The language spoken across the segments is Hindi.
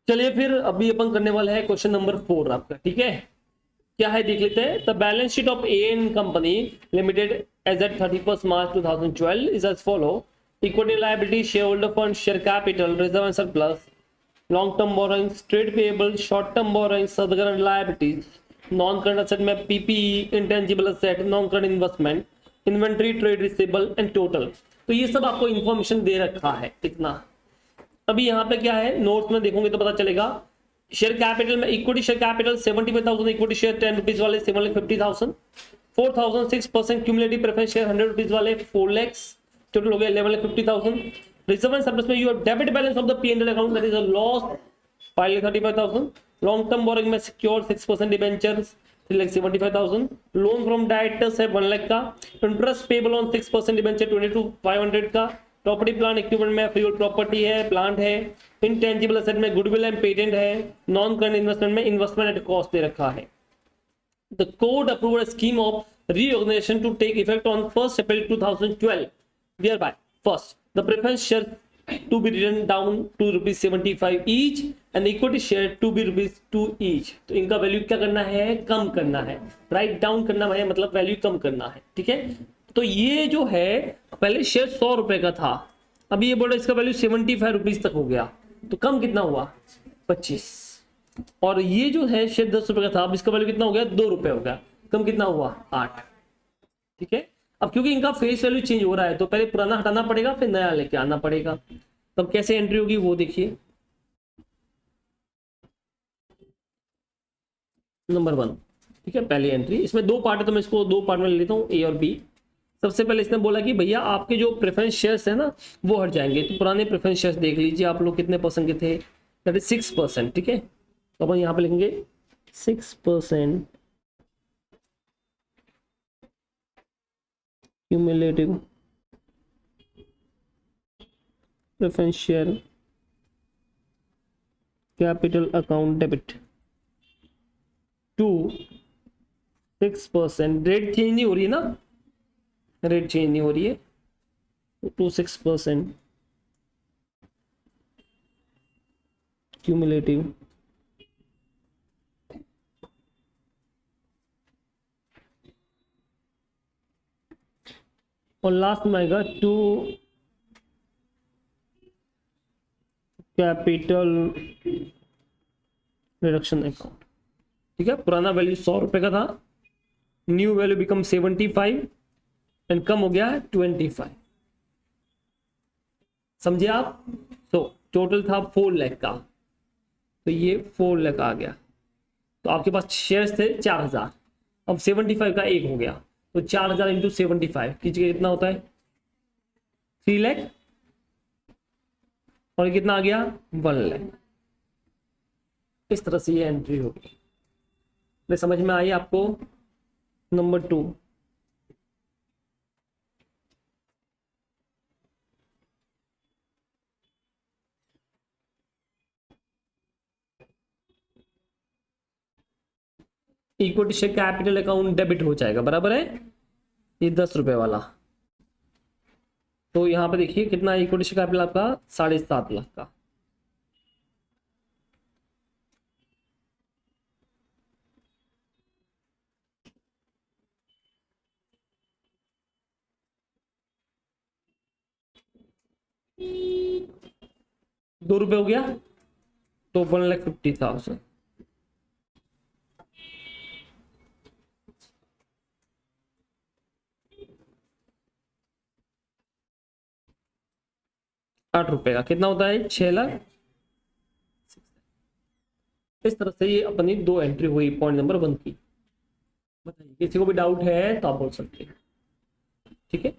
चलिए फिर अभी अपन करने वाले हैं क्वेश्चन नंबर 4 आपका, ठीक है। क्या है देख लेते हैं। The balance sheet of an company limited as at 31 March 2012 is as follow: equity liability, share holder fund, share capital, reserve and surplus, long term borrowings, trade payable, short term borrowings, other current liabilities, non current asset में PPE, intangible asset, non current investment, inventory, trade receivable and total. तो ये सब आपको इंफॉर्मेशन दे रखा है इतना। अभी यहाँ पे क्या है, नोट्स में देखोगे तो पता चलेगा। शेयर कैपिटल में equity share capital 75,000, equity share 10 rupees वाले 7,50,000, 4,000 6% क्यूमुलेटिव प्रेफरेंस शेयर 100 रुपीज वाले 4 lakhs, टोटल हो गया 11,50,000। रिजर्व एंड सरप्लस में you have debit balance of the P&L account that is a loss 5,35,000। Long term borrowing में secure 6% debentures 3,75,000। Loan from directors है 1 लाख का। इंटरेस्ट पेबल ऑन 6% डिबेंचर 22,500 का। प्रॉपर्टी प्लांट इक्विपमेंट में फ्री प्रॉपर्टी है, प्लांट है। इनटेंजिबल एसेट में गुडविल एंड पेटेंट है। नॉन करंट इन्वेस्टमेंट में इन्वेस्टमेंट एट कॉस्ट दे रखा है। The court approved a scheme of reorganization to take effect on 1st April 2012. Thereby, first, the preference share to be written down to rupees 75 each and equity share to be rupees 2 each. तो इनका वैल्यू क्या करना है, कम करना है। राइट डाउन करना है मतलब वैल्यू कम करना है, ठीक है। तो ये जो है पहले शेयर 100 रुपए का था, अभी ये बोल रहा है इसका वैल्यू 75 रुपीज तक हो गया। तो कम कितना हुआ, 25। और ये जो है शेयर 10 रुपए का था, अब इसका वैल्यू कितना हो गया, 2 रुपए हो गया। कम कितना हुआ, 8। ठीक है। अब क्योंकि इनका फेस वैल्यू चेंज हो रहा है तो पहले पुराना हटाना पड़ेगा फिर नया लेके आना पड़ेगा। तब कैसे एंट्री होगी वो देखिए। नंबर 1, ठीक है, पहली एंट्री। इसमें 2 पार्ट है तो मैं इसको 2 पार्ट में ले लेता हूँ, ए और बी। सबसे पहले इसने बोला कि भैया आपके जो प्रेफरेंस शेयर्स है ना वो हट जाएंगे। तो पुराने प्रेफरेंस शेयर्स देख लीजिए आप लोग कितने परसेंट के थे, दैट इज 6%। ठीक है, तो अपन यहाँ पे लिखेंगे 6% cumulative preference share capital account debit to 6%। Rate change नहीं हो रही है ना, रेट चेंज नहीं हो रही है, टू 6% क्यूमुलेटिव और लास्ट में आएगा टू कैपिटल रिडक्शन अकाउंट। ठीक है, पुराना वैल्यू 100 रुपए का था, new value become 75 and come हो गया है 25। समझे आप। तो टोटल था 4 लाख का, तो ये 4 लाख आ गया। तो आपके पास शेयर्स थे 4,000, अब 75 का 1 हो गया, तो 4,000 इंटू 75 कीजिए कितना होता है, 3 लाख। और कितना आ गया, 1 लाख। इस तरह से ये एंट्री होगी। तो समझ में आई आपको। Number 2, equity share capital account debit हो जाएगा, बराबर है, ये 10 रुपए वाला। तो यहाँ पे देखिए कितना इक्विटी शेयर कैपिटल आपका 7.5 लाख का। ₹2 हो गया, तो 1,50,000। ₹8 का कितना होता है, 6 लाख। इस तरह से ये अपनी 2 एंट्री हुई पॉइंट नंबर 1 की। बताइए किसी को भी डाउट है तो आप बोल सकते हैं। ठीक है,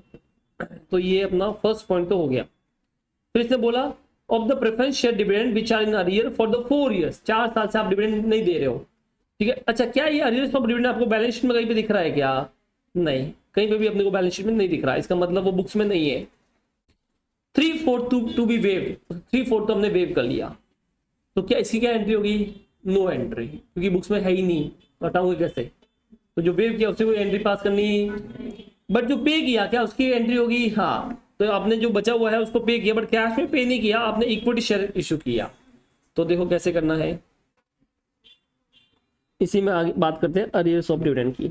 तो ये अपना फर्स्ट पॉइंट तो हो गया। फिर इसने बोला of the preference share dividend which are in arrear for the 4 years, 4 साल से आप डिविडेंड नहीं दे रहे हो। ठीक है, अच्छा क्या ये अरियर्स ऑफ डिविडेंड आपको बैलेंस शीट में कहीं पे दिख रहा है क्या, नहीं, कहीं पे भी अपने को बैलेंस शीट में नहीं दिख रहा है, इसका मतलब वो बुक्स में नहीं है। 3/4 टू बी वेव्ड, 3/4 तो हमने वेव कर लिया, तो क्या इसकी क्या एंट्री होगी, नो एंट्री, क्योंकि बुक्स में है ही नहीं, हटाऊंगे कैसे। तो जो वेव किया उससे कोई एंट्री पास करनी, बट जो पे किया क्या उसकी एंट्री होगी। हाँ, तो आपने जो बचा हुआ है उसको पे किया, बट कैश में पे नहीं किया, आपने इक्विटी शेयर इशू किया। तो देखो कैसे करना है, इसी में आगे बात करते हैं अरियर्स ऑफ डिविडेंड की।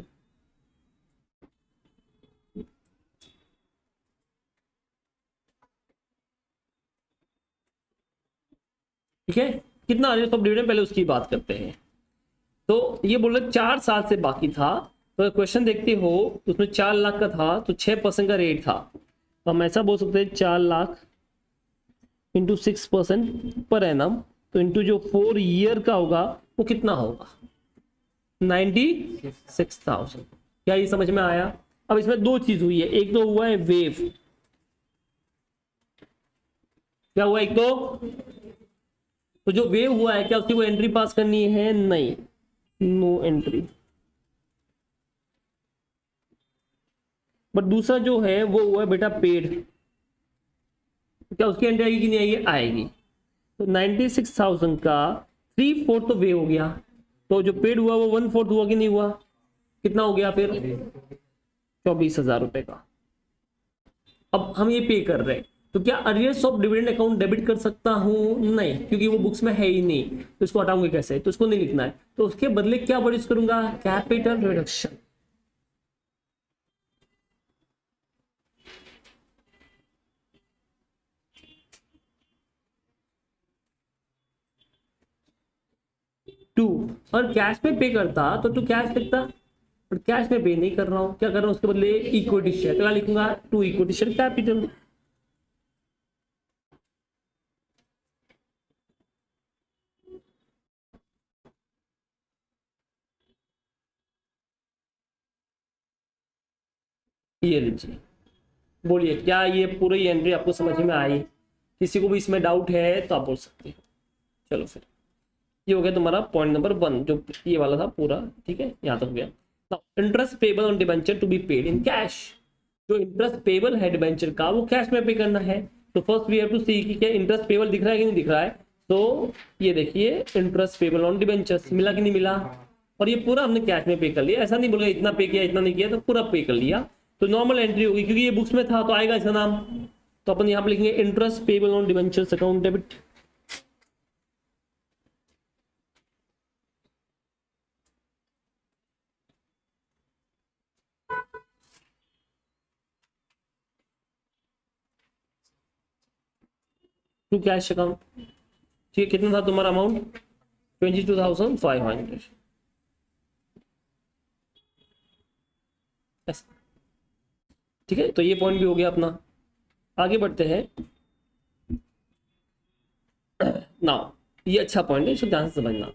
ठीक है, कितना अरियर्स ऑफ डिविडेंड पहले उसकी बात करते हैं। तो ये बोल रहे 4 साल से बाकी था, तो क्वेश्चन देखते हो तो उसमें 4 लाख का था तो 6% का रेट था, तो हम ऐसा बोल सकते हैं 4 लाख इंटू 6% पर एनम, तो इंटू जो 4 ईयर का होगा वो कितना होगा 96,000। क्या ये समझ में आया? अब इसमें दो चीज हुई है, एक तो हुआ है वेव, क्या हुआ, एक तो जो वेव हुआ है क्या उसकी वो एंट्री पास करनी है? नहीं, नो एंट्री। बट दूसरा जो है वो हुआ है बेटा पेड, क्या उसकी एंट्री आएगी कि नहीं आएगी? आएगी। तो 96,000 का 3/4 तो वेव हो गया, तो जो पेड हुआ वो 1/4 हुआ कि नहीं हुआ? कितना हो गया फिर? 24,000 रुपए का। अब हम ये पे कर रहे हैं, तो क्या arrears of dividend account debit कर सकता हूं? नहीं, क्योंकि वो बुक्स में है ही नहीं, तो इसको हटाऊंगे कैसे? तो इसको नहीं लिखना है, तो उसके बदले क्या वर्ड यूज करूंगा? Capital reduction. टू, और कैश में पे करता तो टू कैश लिखता, पर कैश में पे नहीं कर रहा हूं, क्या कर रहा हूं उसके बदले इक्विटी शेयर, तो क्या लिखूंगा? To equity share capital. ये लीजिए, बोलिए क्या ये पूरी एंट्री आपको समझ में आई? किसी को भी इसमें डाउट है तो आप बोल सकते हैं। चलो फिर ये हो गया तुम्हारा पॉइंट नंबर 1, जो ये वाला था पूरा। ठीक है, यहाँ तक हो गया। Interest payable on debenture to be paid in cash, जो इंटरेस्ट पेबल है डिबेंचर का वो कैश में पे करना है। तो first we have to see कि क्या इंटरेस्ट पेबल दिख रहा है कि नहीं दिख रहा है। तो ये देखिए इंटरेस्ट पेबल ऑन डिबेंचर्स मिला कि नहीं मिला, और ये पूरा हमने कैश में पे कर लिया, ऐसा नहीं बोला इतना पे किया इतना नहीं किया, तो पूरा पे कर लिया। तो नॉर्मल एंट्री होगी क्योंकि ये बुक्स में था तो आएगा इसका नाम। तो अपन यहाँ पे लिखेंगे interest payable on debentures account debit. To cash account. ठीक है, कितना था तुम्हारा अमाउंट? 22,500। ठीक है, तो ये पॉइंट भी हो गया अपना। आगे बढ़ते हैं। नाउ ये अच्छा पॉइंट है, इसको ध्यान से समझना।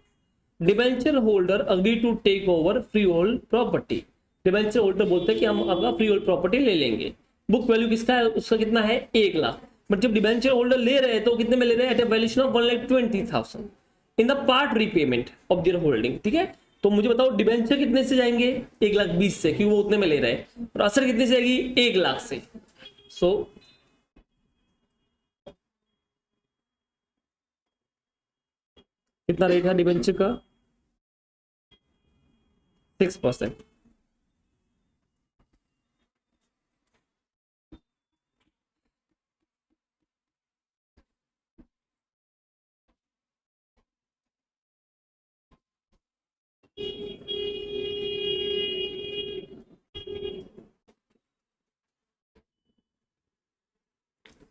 Debenture holder agree to take over freehold property. Debenture holder बोलते हैं कि हम आपका फ्री होल्ड प्रॉपर्टी ले लेंगे। बुक वैल्यू किसका है? उसका कितना है? 1 लाख। बट जब डिबेंचर होल्डर ले रहे हैं तो कितने में ले रहे हैं? At a valuation of 1,20,000 in the part repayment of their holding. ठीक है, तो मुझे बताओ डिबेंचर कितने से जाएंगे? 1,20,000 से, क्योंकि वो उतने में ले रहे हैं, और असर कितने से जाएगी? 1 लाख से। सो कितना रेट है डिबेंचर का? 6%।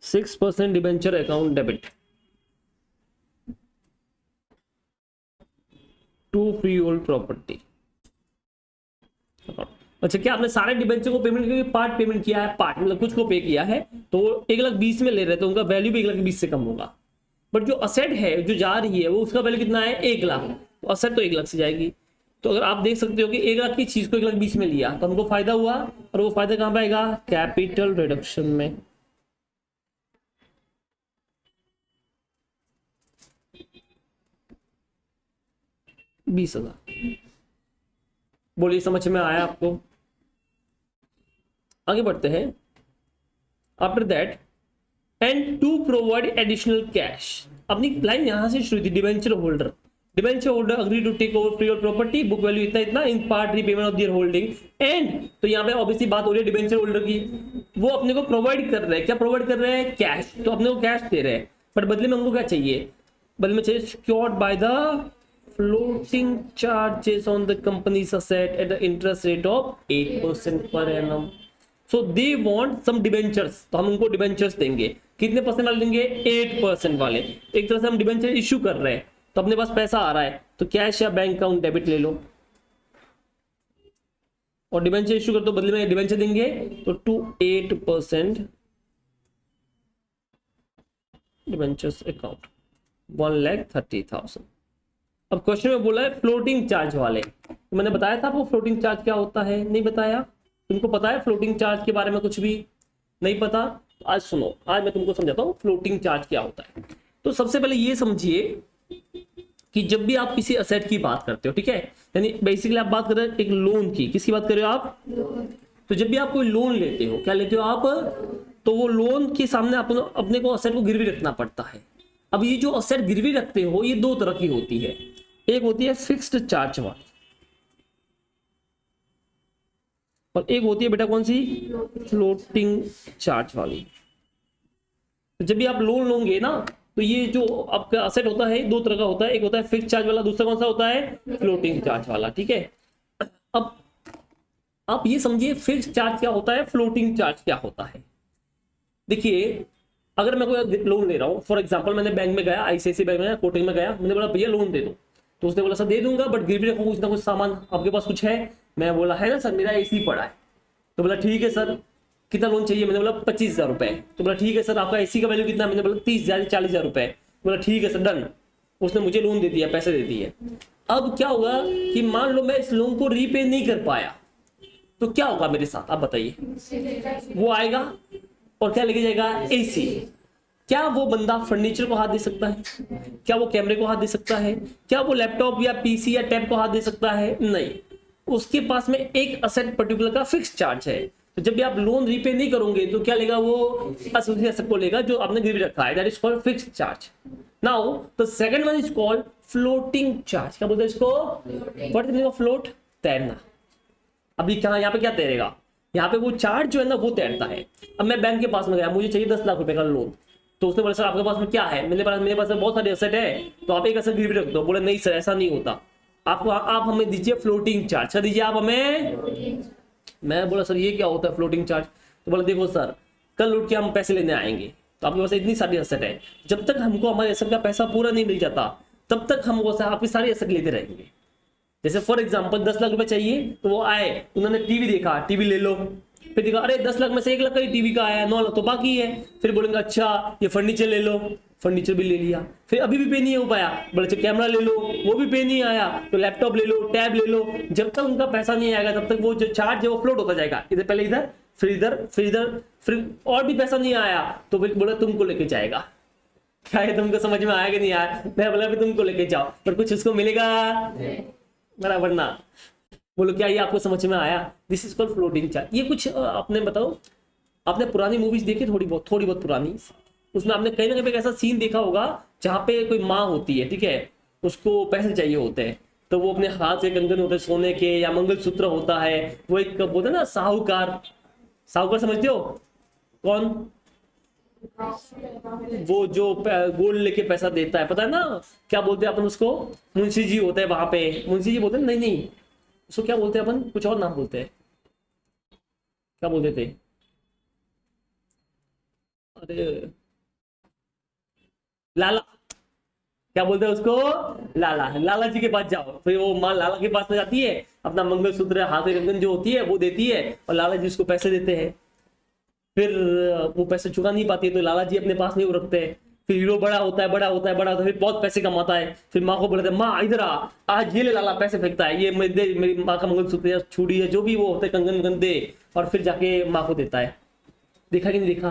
Six percent debenture account debit to freehold property. अच्छा, क्या आपने सारे डिबेंचर को पेमेंट किया? पार्ट पेमेंट किया है, पार्ट मतलब कुछ को पे किया है, तो 1,20,000 में ले रहे हैं तो उनका वैल्यू भी 1,20,000 से कम होगा। बट जो असेट है जो जा रही है वो उसका वैल्यू कितना है? 1 लाख, तो असेट तो 1 लाख से जाएगी। तो अगर आप देख सकते हो कि 1 लाख की चीज को 1,20,000 में लिया तो हमको फायदा हुआ, और वो फायदा कहां पाएगा? कैपिटल रिडक्शन में। ₹20,000। बोलिए समझ में आया आपको? आगे बढ़ते हैं। After that and to provide additional cash. अपनी लाइन यहां से शुरू थी। Debenture holder agree to take over freehold property, book value इतना इतना in part repayment of their holding and. तो यहाँ पे ऑब्वियसली बात हो रही है डिबेंचर होल्डर की, वो अपने को प्रोवाइड कर रहे हैं। क्या प्रोवाइड कर रहे हैं? कैश। तो अपने को कैश दे रहे हैं, बट बदले में हमको क्या चाहिए? बदले में चाहिए secured by the floating charges on the company's asset at the interest rate of 8% per annum. So they want some debentures, तो हम उनको डिबेंचर्स देंगे। कितने परसेंट वाले देंगे? 8% वाले। एक तरह से हम डिबेंचर इश्यू कर रहे हैं, तो अपने पास पैसा आ रहा है, तो कैश या बैंक अकाउंट डेबिट ले लो और डिबेंचर इश्यू कर दो, बदले में डिबेंचर देंगे तो टू 8% डिबेंचर्स अकाउंट 1,30,000। अब क्वेश्चन में बोला है फ्लोटिंग चार्ज वाले, तो मैंने बताया था आपको फ्लोटिंग चार्ज क्या होता है, नहीं बताया? तुमको पता है फ्लोटिंग चार्ज के बारे में? कुछ भी नहीं पता? आज सुनो, आज मैं तुमको समझाता हूँ फ्लोटिंग चार्ज क्या होता है। तो सबसे पहले ये समझिए कि जब भी आप किसी असेट की बात करते हो, ठीक है, यानी बेसिकली आप बात कर रहे हैं एक लोन की। किसकी बात कर रहे हो आप? तो जब भी आप कोई लोन लेते हो, क्या लेते हो आप? तो वो लोन के सामने अपने को असेट को गिरवी रखना पड़ता है। अब ये जो असेट गिरवी रखते हो ये दो तरह की होती है, एक होती है फिक्स्ड चार्ज वाली और एक होती है बेटा कौन सी? फ्लोटिंग चार्ज वाली। तो जब भी आप लोन लोगे ना, तो ये जो आपका असेट होता है दो तरह का होता है, एक होता है फिक्स्ड चार्ज वाला, दूसरा कौन सा होता है? फ्लोटिंग चार्ज वाला, ठीक है। अब आप ये समझिए फिक्स्ड चार्ज क्या होता है, फ्लोटिंग चार्ज क्या होता है। देखिए अगर मैं कोई लोन ले रहा हूँ, फॉर एग्जांपल मैंने बैंक में गया, आईसीआईसीआई बैंक में, कोटिंग में गया, मैंने बोला भैया लोन दे दो, तो उसने बोला सर दे दूंगा बट गिरवी रखो कुछ ना कुछ सामान, आपके पास कुछ है? मैं बोला है ना सर, मेरा एसी पड़ा है। तो बोला ठीक है सर, कितना लोन चाहिए? मैंने बोला 25,000 रुपए। तो बोला ठीक है सर, आपका एसी का वैल्यू कितना? मैंने बोला 30,000 40,000 रुपए। बोला ठीक है सर डन, उसने मुझे लोन दे दिया, पैसे दे दिए। अब क्या होगा कि मान लो मैं इस लोन को रीपे नहीं कर पाया, तो क्या होगा मेरे साथ आप बताइए? वो आएगा और क्या लेके जाएगा? एसी। क्या वो बंदा फर्नीचर को हाथ दे सकता है? क्या वो कैमरे को हाथ दे सकता है? क्या वो लैपटॉप या पीसी या टैब को हाथ दे सकता है? नहीं। उसके पास में एक असेट पर्टिकुलर का फिक्स चार्ज है। तो जब भी आप लोन रीपे नहीं करोगे तो क्या लेगा? वो उसी असेट को लेगा जो आपने गिरवी रखा है, that is called fixed charge. Now the second one is called floating charge. क्या बोलते हैं इसको? What is meaning of float? तैरना। अभी क्या यहाँ पे क्या तैरेगा? यहाँ पे वो चार्ज जो है ना वो तैरता है। अब मैं बैंक के पास में गया, मुझे चाहिए 10 लाख रुपए का लोन, तो उसने बोला सर आपके पास में क्या है? मेरे पास बहुत सारे एसेट है, तो आप एक एसेट गिरवी रख दो। बोले नहीं सर ऐसा नहीं होता, आपको आप हमें दीजिए फ्लोटिंग चार्ज। क्या दीजिए आप हमें? मैं बोला सर ये क्या होता है फ्लोटिंग चार्ज? तो बोला देखो सर, कल उठ के हम पैसे लेने आएंगे, तो आपके पास इतनी सारी एसेट है, जब तक हमको हमारे एसेट का पैसा पूरा नहीं मिल जाता तब तक हम वो आपकी सारी एसेट लेते रहेंगे। जैसे फॉर एग्जांपल 10 लाख रुपए चाहिए, तो वो आए, उन्होंने टीवी देखा, टीवी ले लो, फिर देखा अरे 10 लाख में से 1 लाख का ही टीवी का आया, 9 लाख तो बाकी है। फिर बोलेंगे अच्छा ये फर्नीचर ले लो, फर्नीचर भी ले लिया। फिर अभी भी पे नहीं हो पाया, बोले अच्छा कैमरा ले लो, वो भी पे नहीं आया, तो लैपटॉप ले लो, टैब ले लो। जब तक उनका पैसा नहीं आएगा तब तक वो जो चार्ज है वो फ्लोट होता जाएगा, इधर पहले इधर फिर इधर फिर इधर, फिर और भी पैसा नहीं आया तो फिर बोला तुमको लेके जाएगा। क्या है तुमको समझ में आया कि नहीं आया? मैं बोला फिर तुमको लेके जाओ, पर कुछ उसको मिलेगा बराबर ना। बोलो क्या ये आपको समझ में आया? This is called floating charge. ये कुछ आपने बताओ, आपने पुरानी मूवीज देखी थोड़ी बहुत पुरानी, उसमें आपने कहीं ना कहीं ऐसा सीन देखा होगा जहाँ पे कोई माँ होती है, ठीक है, उसको पैसे चाहिए होते हैं, तो वो अपने हाथ से कंगन होते हैं सोने के या मंगलसूत्र होता है, वो एक बोलते हैं ना साहूकार। साहूकार समझते हो? कौन? वो जो गोल्ड लेके पैसा देता है, पता है ना क्या बोलते हैं अपन उसको? मुंशी जी होते हैं वहां पे, मुंशी जी बोलते हैं। नहीं नहीं, उसको क्या बोलते हैं अपन? कुछ और नाम बोलते हैं, क्या बोलते थे? अरे लाला, क्या बोलते हैं उसको? लाला। लाला जी के पास जाओ, फिर वो माँ लाला के पास में जाती है, अपना मंगलसूत्र हाथ में कंगन जो होती है वो देती है, और लाला जी उसको पैसे देते हैं। फिर वो पैसे चुका नहीं पाती है तो लाला जी अपने पास नहीं वो रखते हैं। फिर हीरो बड़ा होता है, फिर बहुत पैसे कमाता है, फिर माँ को बोलते हैं माँ इधर आ, आज ये ले लाला, पैसे फेंकता है, ये मेरी माँ का मंगलसूत्र या चूड़ी है जो भी वो होते कंगन वंगन दे, और फिर जाके माँ को देता है। देखा कि नहीं देखा?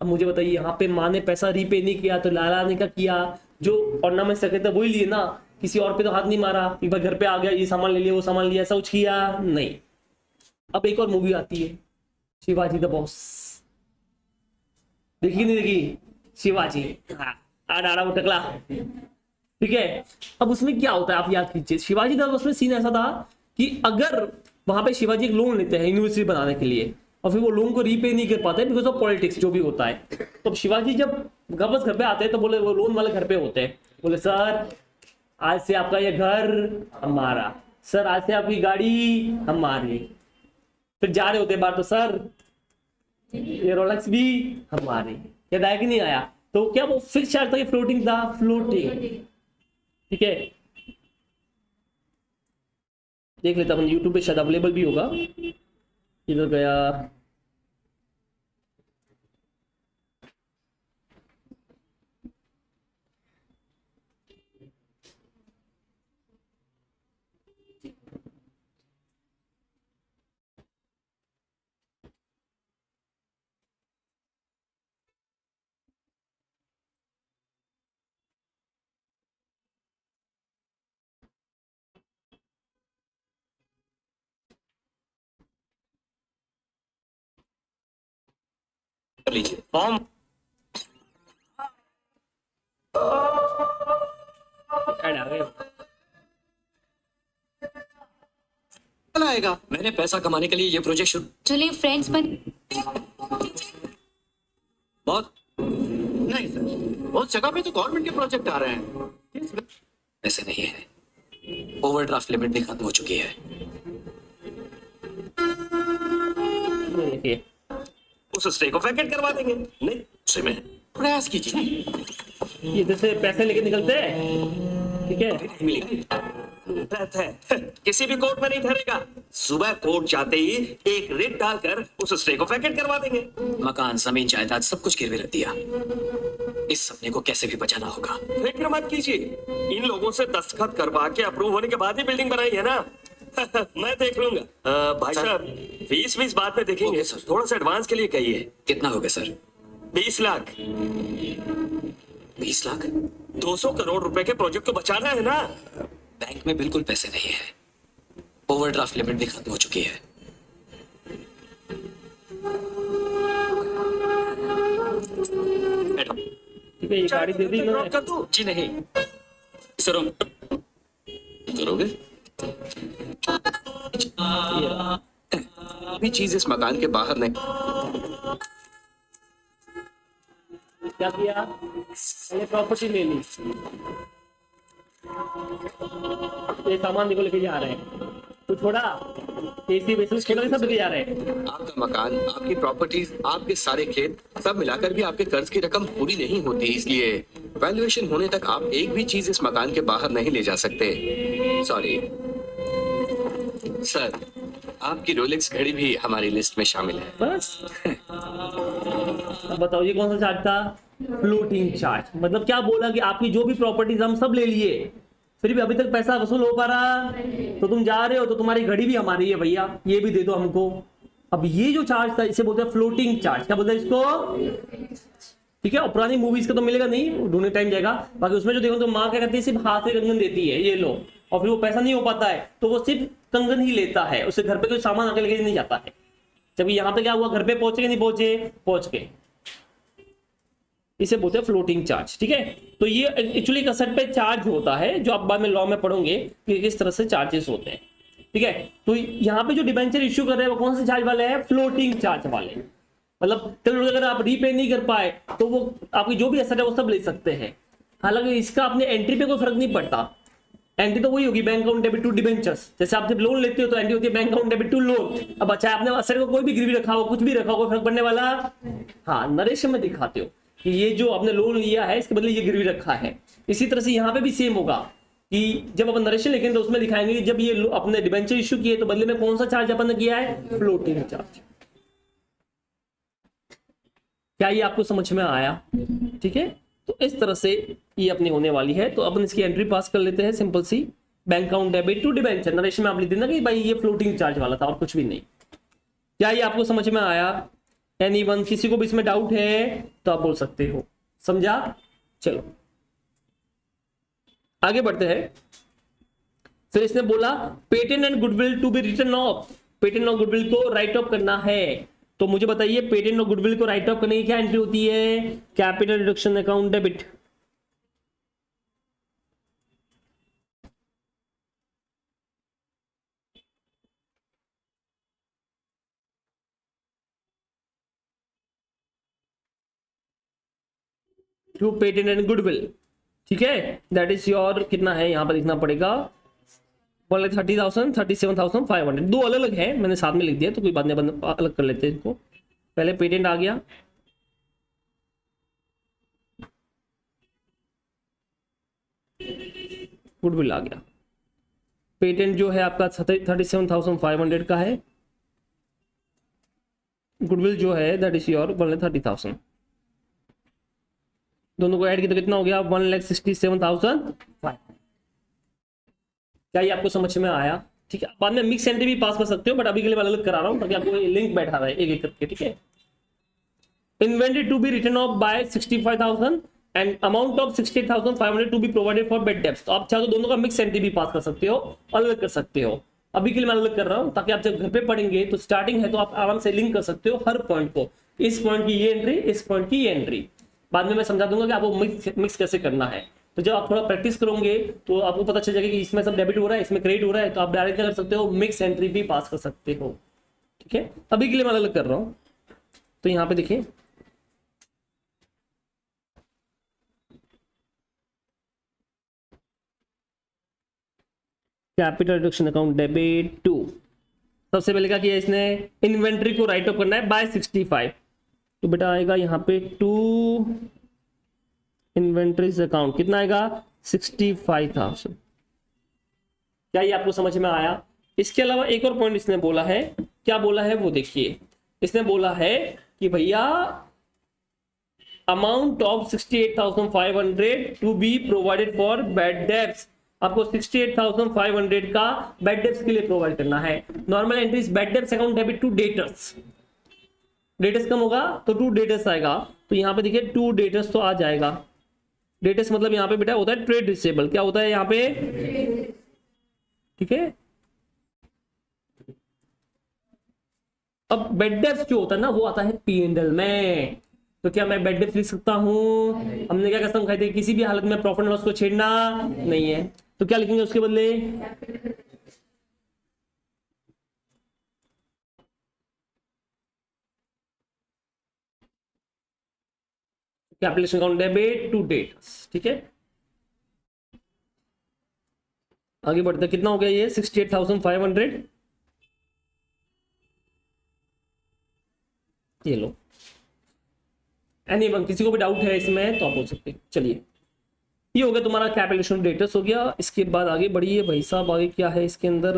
अब मुझे बताइए, यहाँ पे माँ ने पैसा रीपे नहीं किया तो लाला ने क्या किया? जो ऑर्नामेंट सके थे वही लिए ना, किसी और पे तो हाथ नहीं मारा, एक बार घर पे आ गया ये सामान ले लिया वो सामान लिया, ऐसा कुछ किया नहीं। अब एक और मूवी आती है शिवाजी द बॉस, देखी नहीं देखी? शिवाजी, हाँ, आड़ा वो टकला, ठीक है। अब उसमें क्या होता है आप याद कीजिए, शिवाजी द बॉस में सीन ऐसा था कि अगर वहां पे शिवाजी एक लोन लेते हैं यूनिवर्सिटी बनाने के लिए, और फिर वो लोन को रीपे नहीं कर पाते बिकॉज ऑफ पॉलिटिक्स जो भी होता है, तो शिवाजी जब वापस घर पे आते हैं तो बोले वो लोन वाले घर पे होते हैं, बोले सर आज से आपका ये घर हमारा, सर आज से आपकी गाड़ी हमारी। फिर जा रहे होते बाहर तो सर ये रोलेक्स भी हमारी। याद आया कि नहीं आया? तो क्या वो फिक्स चार्ज था कि फ्लोटिंग था? फ्लोटिंग। ठीक है, देख लेता अपन, यूट्यूब पे शायद अवेलेबल भी होगा। इधर गया, कर लीजिए फॉर्म। ऐड आ गए। आएगा। मैंने पैसा कमाने के लिए ये प्रोजेक्ट शुरू। चलिए फ्रेंड्स बन। बहुत नहीं सर, उस जगह पे तो गवर्नमेंट के प्रोजेक्ट आ रहे हैं। ऐसे नहीं है, ओवरड्राफ्ट लिमिट भी खत्म हो चुकी है। देखिए उस स्टे को वैकेट करवा देंगे। नहीं उसे में प्रयास कीजिए। ये इधर से पैसे लेके निकलते हैं, ठीक है। नहीं मिलेगा, रहता है किसी भी कोर्ट में नहीं ठहरेगा। सुबह कोर्ट जाते ही एक रिट डालकर उस स्टे को वैकेट करवा देंगे। मकान, जमीन, जायदाद सब कुछ गिरवी रख दिया। इस सपने को कैसे भी बचाना होगा। फिक्र मत कीजिए, इन लोगों से दस्तखत करवा के अप्रूव होने के बाद ही बिल्डिंग बनाई है ना। मैं देख लूंगा। भाई साहब, फीस बाद में देखेंगे। Okay sir. थोड़ा सा एडवांस के लिए कहिए। कितना हो गया सर? 20 लाख। 20 लाख? 200 करोड़ रुपए के प्रोजेक्ट को बचाना है ना। बैंक में बिल्कुल पैसे नहीं है, ओवरड्राफ्ट लिमिट भी खत्म हो चुकी है। मैडम ठीक है, ये गाड़ी दे दी ड्रॉप मैंने। कर दूं? जी नहीं सर, करोगे? ये रहा। भी चीज इस मकान के बाहर नहीं। क्या किया? पहले प्रॉपर्टी ले ली, ये सामान देखो लेके जा रहे हैं, तो छोड़ा एसी बेसिस छोड़ के सब लेके जा रहे हैं। आपका मकान, आपकी प्रॉपर्टीज, आपके सारे खेत सब मिलाकर भी आपके कर्ज की रकम पूरी नहीं होती, इसलिए वैल्यूएशन होने तक आप एक भी चीज इस मकान के बाहर नहीं ले जा सकते। सॉरी सर, आपकी रोलेक्स घड़ी भी हमारी लिस्ट में शामिल है। बस अब बताओ ये कौन सा चार्ज था? Floating charge. मतलब क्या बोला कि आपकी जो भी प्रॉपर्टीज हम सब ले लिए, फिर भी अभी तक पैसा वसूल हो पा रहा, तो तुम जा रहे हो तो तुम्हारी घड़ी भी हमारी है भैया, ये भी दे दो हमको। अब ये जो चार्ज था इसे बोलते हैं फ्लोटिंग चार्ज। क्या बोलते हैं इसको? ठीक है, और पुरानी मूवीज का तो मिलेगा नहीं, ढूंढने टाइम जाएगा। बाकी उसमें जो देखो तो माँ क्या करती है, सिर्फ हाथ से कंगन देती है, ये लो, और फिर वो पैसा नहीं हो पाता है तो वो सिर्फ कंगन ही लेता है, उससे घर पे कोई सामान आके लेके नहीं जाता है। जब यहाँ पे क्या हुआ, घर पे पहुंचे कि नहीं पहुंचे? पहुंच गए। इसे बोलते हैं फ्लोटिंग चार्ज। ठीक है, तो ये एक्चुअली एक असेट पे चार्ज होता है, जो आप बाद में लॉ में पढ़ोगे कि किस तरह से चार्जेस होते हैं। ठीक है, तो यहाँ पे जो डिबेंचर इश्यू कर रहे हैं वो कौन से चार्ज वाले हैं? फ्लोटिंग चार्ज वाले। मतलब चलो अगर आप रीपे नहीं कर पाए तो वो आपकी जो भी एसेट है वो सब ले सकते हैं। हालांकि इसका अपने एंट्री पे कोई फर्क नहीं पड़ता। एंट्री तो वही होगी, bank account debit to debentures. जैसे आप जब लोन लेते हो तो एंट्री होती है bank account debit to loan. अब अच्छा आपने एसेट को कोई भी गिरवी रखा हो, कुछ भी रखा हो, कोई फर्क पड़ने वाला? हाँ, नरेशन में दिखाते हो कि ये जो आपने लोन लिया है इसके बदले ये गिरवी रखा है। इसी तरह से यहाँ पे भी सेम होगा कि जब अपन नरेशन लिखेंगे तो उसमें दिखाएंगे कि जब ये अपने डिबेंचर इश्यू किए तो बदले में कौन सा चार्ज अपन ने किया है? Floating charge. क्या ये आपको समझ में आया? ठीक है, तो इस तरह से ये अपनी होने वाली है। तो अपन इसकी एंट्री पास कर लेते हैं, सिंपल सी, bank account debit to debenture. Narration में आप लिख देना कि भाई ये फ्लोटिंग चार्ज वाला था और कुछ भी नहीं। क्या ये आपको समझ में आया? एनीवन, किसी को भी इसमें डाउट है तो आप बोल सकते हो। समझा? चलो आगे बढ़ते हैं। फिर इसने बोला patent and goodwill to be written off. Patent और गुडविल को राइट ऑफ करना है। तो मुझे बताइए पेटेंट और गुडविल को राइट ऑफ करने की क्या एंट्री होती है? Capital reduction account debit. To patent and goodwill. ठीक है, दैट इज योर कितना है यहाँ पर लिखना पड़ेगा 1,30,000 37,500। दो अलग अलग है, मैंने साथ में लिख दिया तो कोई बात नहीं, अपन अलग कर लेते हैं इसको। पहले पेटेंट आ गया, गुडविल आ गया। पेटेंट जो है आपका 37,500 का है, गुडविल जो है दैट इज योर 1,30,000। दोनों को ऐड किया तो कितना हो गया 1,67,500। क्या ये आपको समझ में आया? ठीक है, बाद में मिक्स एंट्री भी पास कर सकते हो, बट अभी के लिए मैं अलग करा रहा हूं ताकि आपको लिंक बैठा रहा है एक एक करके। ठीक है, inventory to be written off by 65,000 and amount of 68,500 to be provided for bad debts. तो आप चाहो तो दोनों का मिक्स एंट्री भी पास कर सकते हो, अलग कर सकते हो। अभी के लिए मैं अलग कर रहा हूं ताकि आप जब घर पे पढ़ेंगे तो स्टार्टिंग है तो आप आराम से लिंक कर सकते हो हर पॉइंट को, इस पॉइंट की ये एंट्री, इस पॉइंट की ये एंट्री। बाद में मैं समझा दूंगा कि आपको मिक्स कैसे करना है। तो जब आप थोड़ा प्रैक्टिस करोगे तो आपको पता चल जाएगा कि इसमें सब डेबिट हो रहा है, इसमें क्रेडिट हो रहा है, तो आप डायरेक्ट क्या कर सकते हो, मिक्स एंट्री भी पास कर सकते हो। ठीक है, अभी के लिए मैं अलग कर रहा हूं। तो यहाँ पे देखिए कैपिटल रिडक्शन अकाउंट डेबिट 2। सबसे पहले क्या किया इसने, इन्वेंट्री को राइट ऑफ करना है बाय 65। तो बेटा आएगा यहाँ पे 2 इन्वेंट्रीज अकाउंट, कितना आएगा 65,000। क्या ये आपको समझ में आया? इसके अलावा एक और पॉइंट इसने बोला है, क्या बोला है वो देखिए। इसने बोला है कि भैया amount of 68,500 to be provided for bad debts. आपको 68,500 का बैड डेब्ट्स के लिए प्रोवाइड करना है। Normal entries bad debts account debit to debtors, debtors कम होगा तो टू डेटर्स आएगा। तो यहाँ पे देखिए टू डेटर्स तो आ जाएगा। डेटर्स मतलब यहाँ पे बेटा होता है ट्रेड रिसीवेबल। क्या होता है यहाँ पे? ठीक है, अब बैड डेब्ट्स जो होता है ना वो आता है P&L में। तो क्या मैं बैड डेब्ट्स लिख सकता हूं? हमने क्या कसम खाई थी, किसी भी हालत में प्रॉफिट एंड लॉस को छेड़ना नहीं है। तो क्या लिखेंगे उसके बदले? Capital account debit to debtors. ठीक है, आगे बढ़ते कितना हो गया ये 68,500। ये लो, एनीवन किसी को भी डाउट है इसमें तो आप बोल सकते हैं। चलिए, ये हो गया तुम्हारा कैपिटल डेटर्स हो गया। इसके बाद आगे बढ़िए भाई साहब, आगे क्या है इसके अंदर?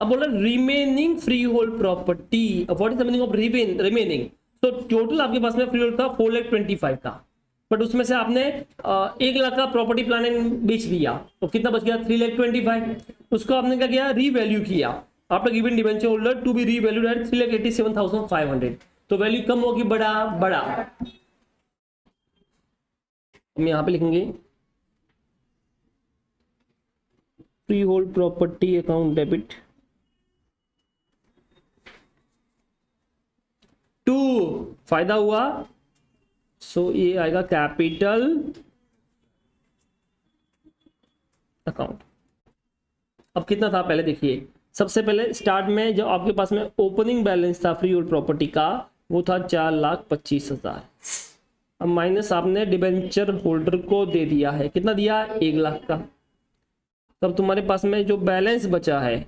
अब बोला remaining free hold property. What is the meaning of remaining? तो टोटल आपके पास में फ्री होल्ड था 4,25,000 का, बट उसमें से आपने 1 लाख का प्रॉपर्टी प्लान बेच दिया, तो कितना बच गया 3,25,000। उसको आपने क्या किया, रीवैल्यू किया। After given debenture holder to be revalued at 3,87,500। तो वैल्यू कम होगी बड़ा बड़ा। हम यहां पे लिखेंगे free hold property account debit 2 फायदा हुआ, सो ये आएगा कैपिटल अकाउंट। अब कितना था पहले देखिए, सबसे पहले स्टार्ट में जो आपके पास में ओपनिंग बैलेंस था फ्री होल्ड प्रॉपर्टी का वो था 4,25,000। अब माइनस आपने डिबेंचर होल्डर को दे दिया है, कितना दिया 1 लाख का। तब तुम्हारे पास में जो बैलेंस बचा है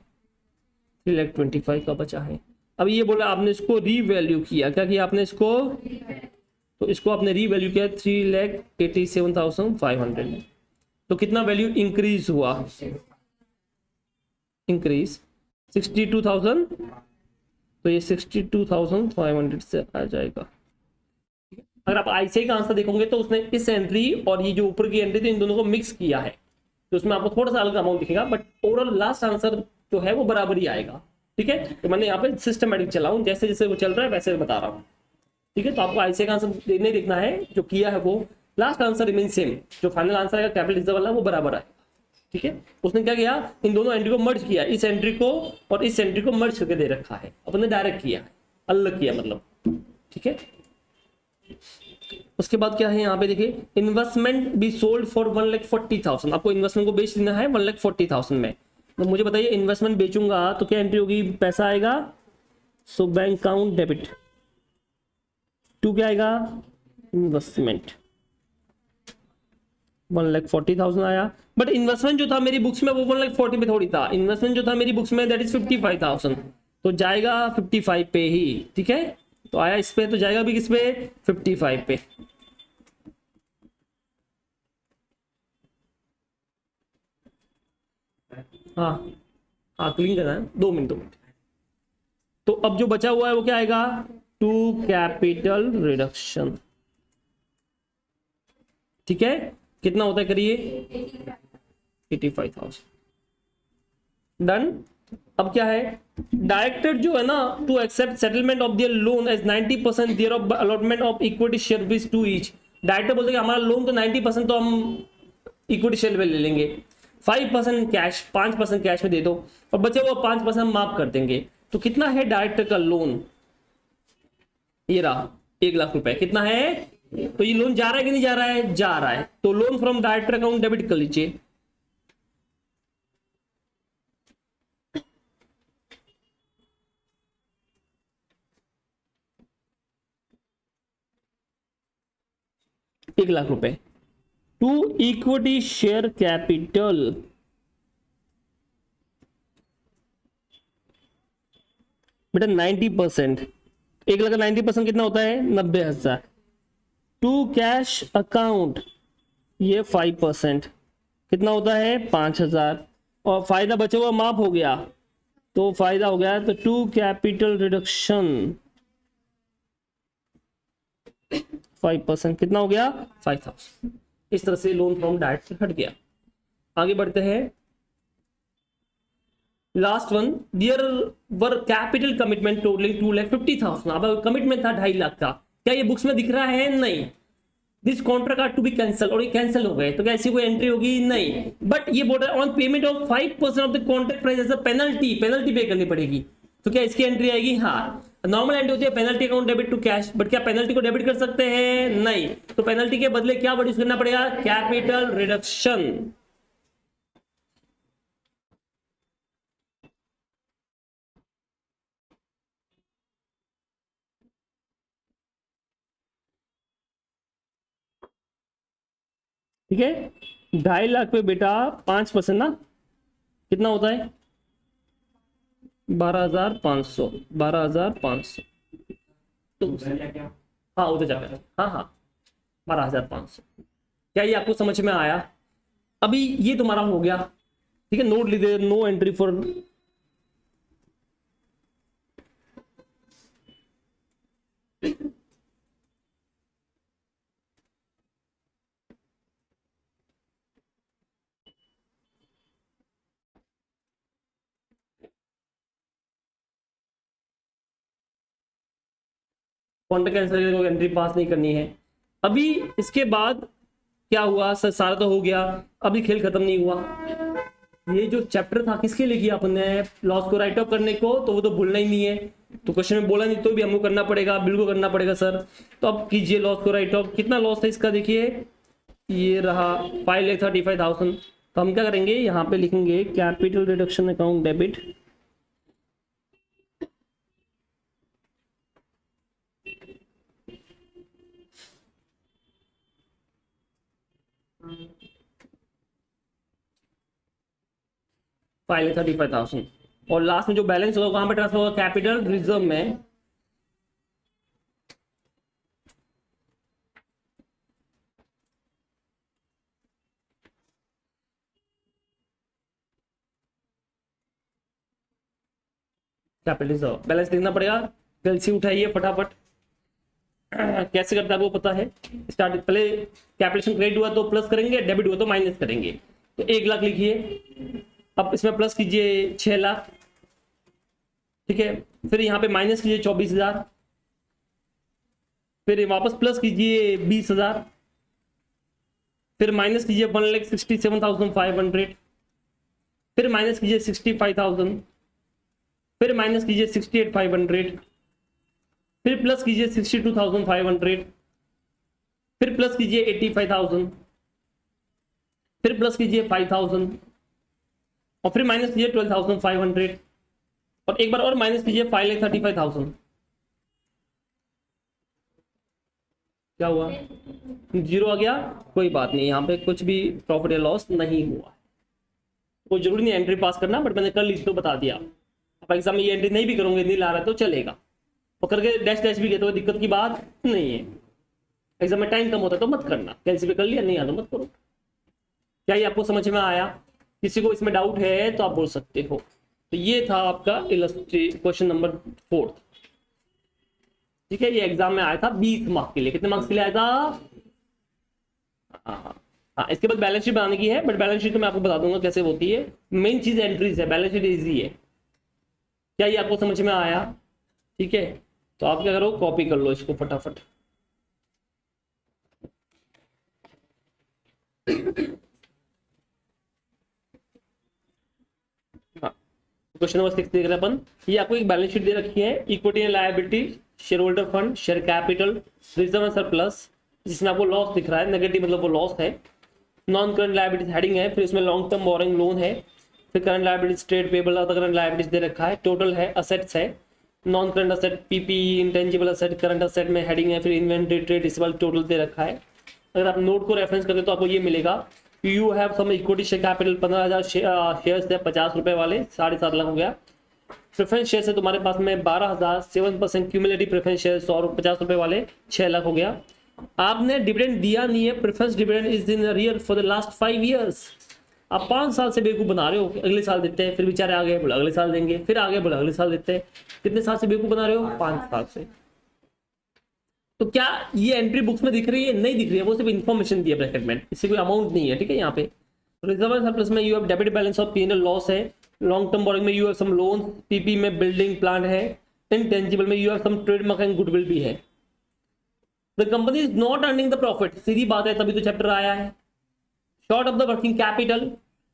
3,25,000 का बचा है। अब ये बोला आपने इसको रीवैल्यू किया, क्या किया आपने इसको, तो इसको आपने रीवैल्यू किया 3,87,500। तो कितना वैल्यू इंक्रीज हुआ, इंक्रीज 62,000। तो ये 62,500 से आ जाएगा। अगर आप ICI का आंसर देखोगे तो उसने इस एंट्री और ये जो ऊपर की एंट्री थी इन दोनों को मिक्स किया है, तो उसमें आपको थोड़ा सा अलग अमाउंट दिखेगा, बट ओवरऑल लास्ट आंसर जो है वो बराबर ही आएगा। ठीक है, तो मैंने यहाँ पे सिस्टमेटिक चलाऊं, जैसे जैसे वो चल रहा है वैसे बता रहा हूँ। ठीक है, तो आपको ICI का आंसर नहीं देखना है, जो किया है वो लास्ट आंसर रिमेन सेम, जो फाइनल आंसर है कैपिटल रिजर्व वाला वो बराबर आएगा। ठीक है, उसने क्या किया, इन दोनों एंट्री को मर्ज किया, इस एंट्री को और इस एंट्री को मर्ज करके दे रखा है, अपने डायरेक्ट किया है, अलग किया मतलब। ठीक है, उसके बाद क्या है यहाँ पे देखिए, इन्वेस्टमेंट बी सोल्ड फॉर 1,40,000। आपको इन्वेस्टमेंट को बेच देना है 1,40,000 में। तो मुझे बताइए इन्वेस्टमेंट बेचूंगा तो क्या एंट्री होगी, पैसा आएगा, सो बैंक अकाउंट डेबिट 2 क्या आएगा, इन्वेस्टमेंट। 1,40,000 आया, बट इन्वेस्टमेंट जो था मेरी बुक्स में वो 1,40,000 पे थोड़ी था, इन्वेस्टमेंट जो था मेरी बुक्स में दैट इज 55,000, तो जाएगा 55 पे ही, ठीक है। तो आया इस पे, तो जाएगा भी किस पे, 55 पे। हाँ हाँ क्लीन करना है, 2 मिनट। तो अब जो बचा हुआ है वो क्या आएगा, टू कैपिटल रिडक्शन, ठीक है। कितना होता है करिए, 85,000, डन। अब क्या है, डायरेक्टर जो है ना to accept settlement of their loan as 90% their of allotment of equity share rupees two each. Director बोलते हैं कि हमारा लोन तो 90% तो हम इक्विटी शेयर में ले लेंगे, 5% कैश, 5% कैश में दे दो, और बचे हुआ 5% हम माफ कर देंगे। तो कितना है डायरेक्टर का लोन, ये रहा 1,00,000 रुपए। कितना है, तो ये लोन जा रहा है कि नहीं जा रहा है, जा रहा है, तो loan from director account debit कर लीजिए। ₹1,00,000 टू इक्विटी शेयर कैपिटल, बेटा 90%, 1,00,000 का 90% कितना होता है, 90,000। टू कैश अकाउंट ये 5% कितना होता है, 5,000, और फायदा बचा हुआ माफ हो गया, तो फायदा हो गया, तो टू कैपिटल रिडक्शन 5% कितना हो गया, 5,000। इस तरह से लोन फ्रॉम डायरेक्ट हट गया। आगे बढ़ते हैं, last one, there were capital commitment totalling 2,50,000। अब कमिटमेंट था 2.5 लाख का, क्या ये बुक्स में दिख रहा है, नहीं। This contract are to be cancel, और ये कैंसिल हो गए, तो क्या ऐसी कोई एंट्री होगी, नहीं। बट ये बोल रहा है on payment of 5% of the contract price as a penalty, penalty pay करनी पड़ेगी, तो क्या इसकी एंट्री आएगी, हाँ। नॉर्मल एंट्री होती है penalty account debit to cash, but क्या पेनल्टी को डेबिट कर सकते हैं, नहीं। तो पेनल्टी के बदले क्या वर्ड यूज करना पड़ेगा, कैपिटल रिडक्शन। ठीक है, 2.5 लाख पे बेटा 5% ना, कितना होता है, 12,500, 12,500, तो हाँ उधर जाकर, हाँ हाँ 12,500। क्या ये आपको समझ में आया। अभी ये तुम्हारा हो गया, ठीक है। नोट लीजिए, no entry for, contract cancel को एंट्री पास नहीं करनी है। अभी इसके बाद क्या हुआ सर, सारा तो हो गया, अभी खेल खत्म नहीं हुआ। ये जो चैप्टर था किसके लिए किया अपने, लॉस को राइट ऑफ करने को, तो वो तो भूलना ही नहीं है, तो क्वेश्चन में बोला नहीं तो भी हमको करना पड़ेगा, बिल्कुल करना पड़ेगा सर। तो अब कीजिए लॉस को राइट ऑफ। कितना लॉस था इसका, देखिए ये रहा 5,35,000। तो हम क्या करेंगे, यहाँ पे लिखेंगे capital reduction account debit, file 35,000, और लास्ट में जो बैलेंस होगा कहां पे ट्रांसफर होगा, कैपिटल रिजर्व में। कैपिटल रिजर्व बैलेंस देखना पड़ेगा, गलती उठाइए फटाफट। कैसे करता है वो पता है, स्टार्ट पहले कैपिटलेशन क्रेडिट हुआ तो प्लस करेंगे, डेबिट हुआ तो माइनस करेंगे। तो 1,00,000 लिखिए, अब इसमें प्लस कीजिए 6,00,000, ठीक है। फिर यहाँ पे माइनस कीजिए 24,000, फिर वापस प्लस कीजिए 20,000, फिर माइनस कीजिए 1,67,500, फिर माइनस कीजिए 65,000, फिर माइनस कीजिए 68,500, फिर प्लस कीजिए 62,500, फिर प्लस कीजिए 85,000, फिर प्लस कीजिए 5,000, और फिर माइनस कीजिए 12,500, और एक बार और माइनस कीजिए 5,35,000। क्या हुआ, 0 आ गया, कोई बात नहीं, यहाँ पे कुछ भी प्रॉफिट या लॉस नहीं हुआ। कोई जरूरी नहीं एंट्री पास करना, बट मैंने कर ली तो बता दिया। अब एग्जाम में ये एंट्री नहीं भी करूंगे, नहीं ला रहा तो चलेगा, और करके डैश डैश भी गए तो दिक्कत की बात नहीं है। एग्जाम में टाइम कम होता है तो मत करना, कैसे भी कर लिया, नहीं आया तो मत करो। क्या ये आपको समझ में आया? किसी को इसमें डाउट है तो आप बोल सकते हो। तो ये था आपका क्वेश्चन नंबर 4। ठीक है, ये एग्जाम में आया था 20 मार्क्स के लिए। कितने मार्क्स के लिए आया था? हाँ, इसके बाद बैलेंस शीट बनाने की है, बट बैलेंस शीट तो मैं आपको बता दूंगा कैसे होती है। मेन चीज एंट्रीज है, बैलेंस शीट इजी है। क्या ये आपको समझ में आया? ठीक है, तो आप क्या करो, कॉपी कर लो इसको फटाफट। क्वेश्चन नंबर 6 देख रहे हैं अपन। ये आपको एक बैलेंस शीट दे रखी है, equity and liability, share holder fund, share capital, reserve and surplus, जिसमें आपको लॉस दिख रहा है, नेगेटिव मतलब वो लॉस है। नॉन करंट लायबिलिटीज हेडिंग है, फिर उसमें लॉन्ग टर्म बोरिंग लोन है, फिर current liabilities, trade payable, other current liabilities दे रखा है। टोटल है, असेट्स है, non current asset, PP, intangible asset, current asset में हेडिंग है, फिर इन्वेंटरी, ट्रेड रिसीवेबल, टोटल दे रखा है। अगर आप नोट को रेफरेंस करते तो आपको ये मिलेगा, you have some equity share capital 15,000 shares है, 50 रुपए वाले, 7.5 लाख हो गया। प्रेफरेंस शेयर है तुम्हारे पास में 12,000, 7% क्यूमुलेटिव प्रेफरेंस शेयर 150 रुपए वाले, 6 लाख हो गया। आपने डिविडेंड दिया नहीं है, preference dividend is in real for the last 5 years. आप 5 साल से बेवकूफ बना रहे हो, अगले साल देते हैं, फिर बेचारे आगे बोला अगले साल देंगे, फिर आगे बोला अगले साल देते हैं। कितने साल से बेवकूफ बना रहे हो? 5 साल से। तो क्या ये एंट्री बुक्स में दिख रही है? नहीं दिख रही है, वो सिर्फ इन्फॉर्मेशन दी है ब्रैकेट में, इससे कोई अमाउंट नहीं है। ठीक है, यहाँ पे रिजर्व एंड सरप्लस में you have debit balance of P&L loss है, लॉन्ग टर्म बोरिंग में you have some loan, PP में बिल्डिंग प्लांट है, इनटेंजिबल में you have some trademark and goodwill भी है। The company is not earning the profit, सीधी बात है, तभी तो चैप्टर आया है। Short of the working capital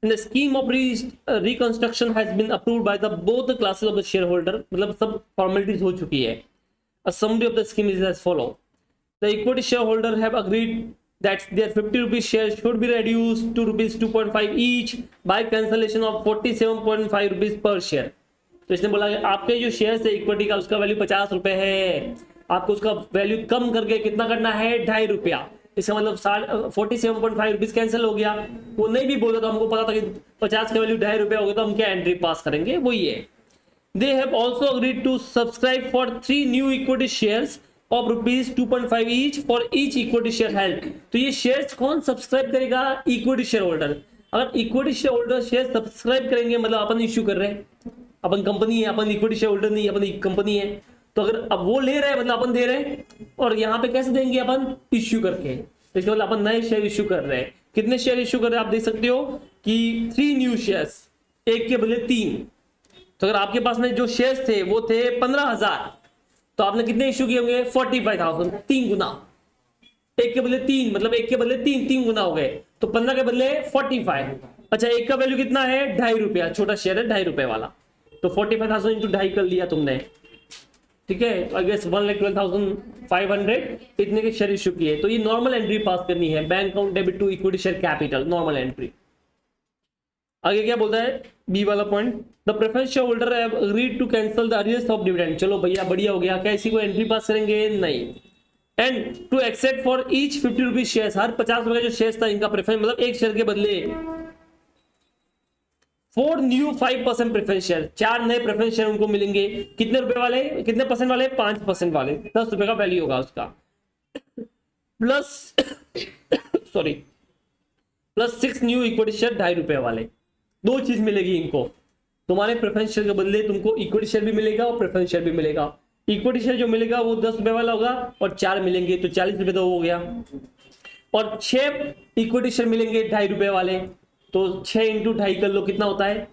in the scheme of reconstruction has been approved by the both classes of the share holder, मतलब सब फॉर्मेलिटीज हो चुकी है। A summary of the scheme is as follow. The equity shareholder have agreed that their 50 rupees shares should be reduced to rupees 2.5 each by cancellation of 47.5 rupees per share. तो इसने बोला कि आपके जो शेयर है इक्विटी का, उसका वैल्यू 50 रुपए है, आपको उसका वैल्यू कम करके कितना करना है? 2.5 रुपया। इसका मतलब 47.5 रुपीज कैंसिल हो गया। वो नहीं भी बोला तो हमको पता था कि 50 का वैल्यू 2.5 रुपया हो गया, तो हम क्या एंट्री पास करेंगे? वही है। They have also agreed to subscribe for 3 new equity shares of rupees 2.5 each for each equity share held. तो ये शेयर्स कौन सब्सक्राइब करेगा? Equity share holder. अगर equity share holder share subscribe करेंगे मतलब अपन इश्यू कर रहे हैं, अपन कंपनी है, अपन इक्विटी शेयर होल्डर नहीं, अपन कंपनी है। तो अगर अब वो ले रहे हैं मतलब अपन दे रहे हैं, और यहाँ पे कैसे देंगे? अपन इश्यू करके। तो इसका मतलब अपन नए शेयर इश्यू कर रहे हैं। कितने शेयर इश्यू कर रहे हैं आप देख सकते हो कि 3 न्यू शेयर्स, एक के बदले 3। तो अगर आपके पास में जो शेयर्स थे वो थे 15,000, तो आपने कितने इश्यू किए होंगे? 45,000, 3 गुना। एक के बदले 3 मतलब एक के बदले 3 गुना हो गए, तो 15 के बदले 45। अच्छा, एक का वैल्यू कितना है? 2.5 रुपया, छोटा शेयर है 2.5 रुपए वाला, तो 45,000 इंटू 2.5 कर लिया तुमने। ठीक है, आई गेस 1,12,500 इतने के शेयर इश्यू किए। तो ये नॉर्मल एंट्री पास करनी है, bank account debit to equity share capital, normal entry. आगे क्या बोलता है? बी वाला point, the preference share holder have agreed to cancel the arrears of dividend. चलो भैया बढ़िया हो गया, क्या इसी को एंट्री पास करेंगे? नहीं। And to accept for each 50 rupees share, हर 50 रुपए का जो शेयर था इनका प्रेफरेंस, मतलब एक शेयर के बदले 4 न्यू 5% प्रेफरेंस शेयर, 4 नए प्रेफरेंस शेयर उनको मिलेंगे। कितने रुपए वाले? कितने परसेंट वाले? 5% वाले, 10 रुपए का वैल्यू होगा उसका, plus sorry plus 6 new equity share 2.5 रुपए वाले। 2 चीज मिलेगी इनको, तुम्हारे प्रेफरेंस शेयर के बदले तुमको इक्विटी शेयर भी मिलेगा और प्रेफरेंस शेयर भी मिलेगा। इक्विटी शेयर जो मिलेगा वो 10 रुपए वाला होगा, और 4 मिलेंगे तो 40 रुपए तो हो गया, और 6 इक्विटी शेयर मिलेंगे 2.5 रुपए वाले, तो 6 इंटू 2.5 कर लो, कितना होता है?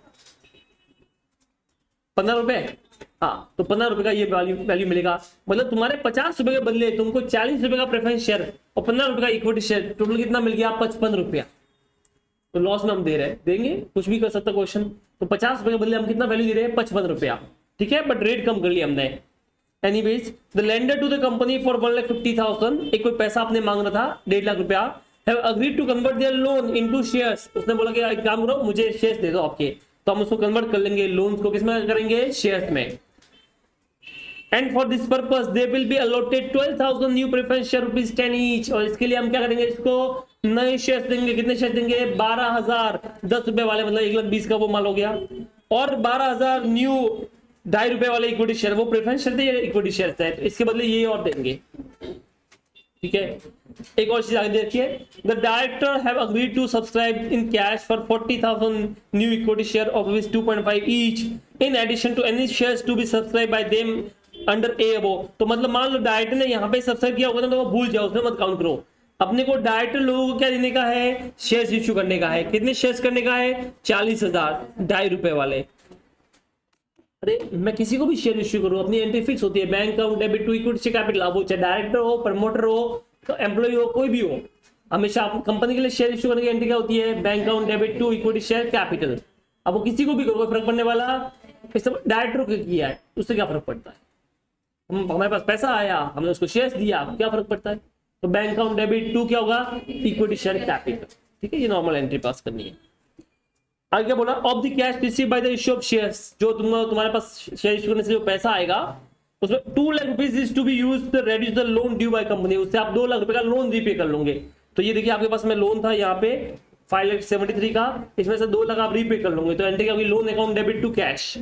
15 रुपए। हाँ, तो 15 रुपए का ये वैल्यू मिलेगा। मतलब तुम्हारे 50 रुपए के बदले तुमको 40 रुपए का प्रेफरेंस शेयर और 15 रुपए का इक्विटी शेयर, टोटल कितना मिल गया? 55 रुपया। तो लॉस में हम दे रहे हैं, देंगे कुछ भी कर सकता क्वेश्चन। तो 50 रुपए के बदले हम कितना वैल्यू दे रहे हैं? 55 रुपया। ठीक है, बट रेट कम कर लिया हमने। Anyways, the lender to the company for 1,50,000, एक कोई पैसा आपने मांग रहा था 1.5 लाख रुपया, have agreed to convert their loan into shares. उसने बोला कि एक काम करो, मुझे शेयर्स दे दो आपके, तो हम उसको कन्वर्ट कर लेंगे, लोन को किसमें करेंगे? शेयर्स में। And for this purpose they will be allotted 12,000 new preference share rupees 10 each. और इसके लिए हम क्या करेंगे, इसको नए शेयर्स देंगे। कितने शेयर देंगे? 12,000 10 रुपए वाले, मतलब 1,20,000 का वो माल हो गया। और 12,000 न्यू 2.5 रुपए वाले इक्विटी शेयर, वो प्रेफरेंस शेयर थे या इक्विटी शेयर थे, तो इसके बदले ये और देंगे। ठीक है, एक और चीज आगे देखिए, the director have agreed to subscribe in cash for 40,000 new equity share of which 2.5 each in addition to any shares to be subscribe by them under a above. तो मतलब मान लो डायरेक्टर ने यहाँ पे सब्सक्राइब किया होगा तो वो भूल जाओ, उसमें मत काउंट करो। अपने को डायरेक्टर लोगों को क्या देने का है? शेयर्स इश्यू करने का है। कितने शेयर्स करने का है? 40,000 2.5 रुपए वाले। अरे मैं किसी को भी शेयर इश्यू करूं, अपनी एंट्री फिक्स होती है, bank account debit to equity capital. अब वो चाहे डायरेक्टर हो, प्रमोटर हो, तो एम्प्लॉय हो, कोई भी हो, हमेशा कंपनी के लिए शेयर इश्यू करने की एंट्री क्या होती है? Bank account debit to equity share capital. अब वो किसी को भी करो, कोई फर्क पड़ने वाला? डायरेक्टर को किया है, उससे क्या फर्क पड़ता है? हमारे पास पैसा आया, हमने उसको शेयर्स दिया, क्या फर्क पड़ता है? तो बैंक अकाउंट डेबिट टू क्या होगा? Equity share capital. ठीक है, ये नॉर्मल एंट्री पास करनी है। आगे क्या बोला? Of the cash receive by the issue of shares, जो तुम्हारे पास शेयर इश्यू करने से जो पैसा आएगा उसमें 2 lakh rupees is to be used to reduce the loan due by company. उससे आप 2 लाख रुपए का लोन रीपे कर लोगे। तो ये देखिए आपके पास में लोन था यहाँ पे 5,73,000 का, इसमें से 2 लाख आप रीपे कर लोगे। तो एंट्री क्या होगी? Loan account debit to cash.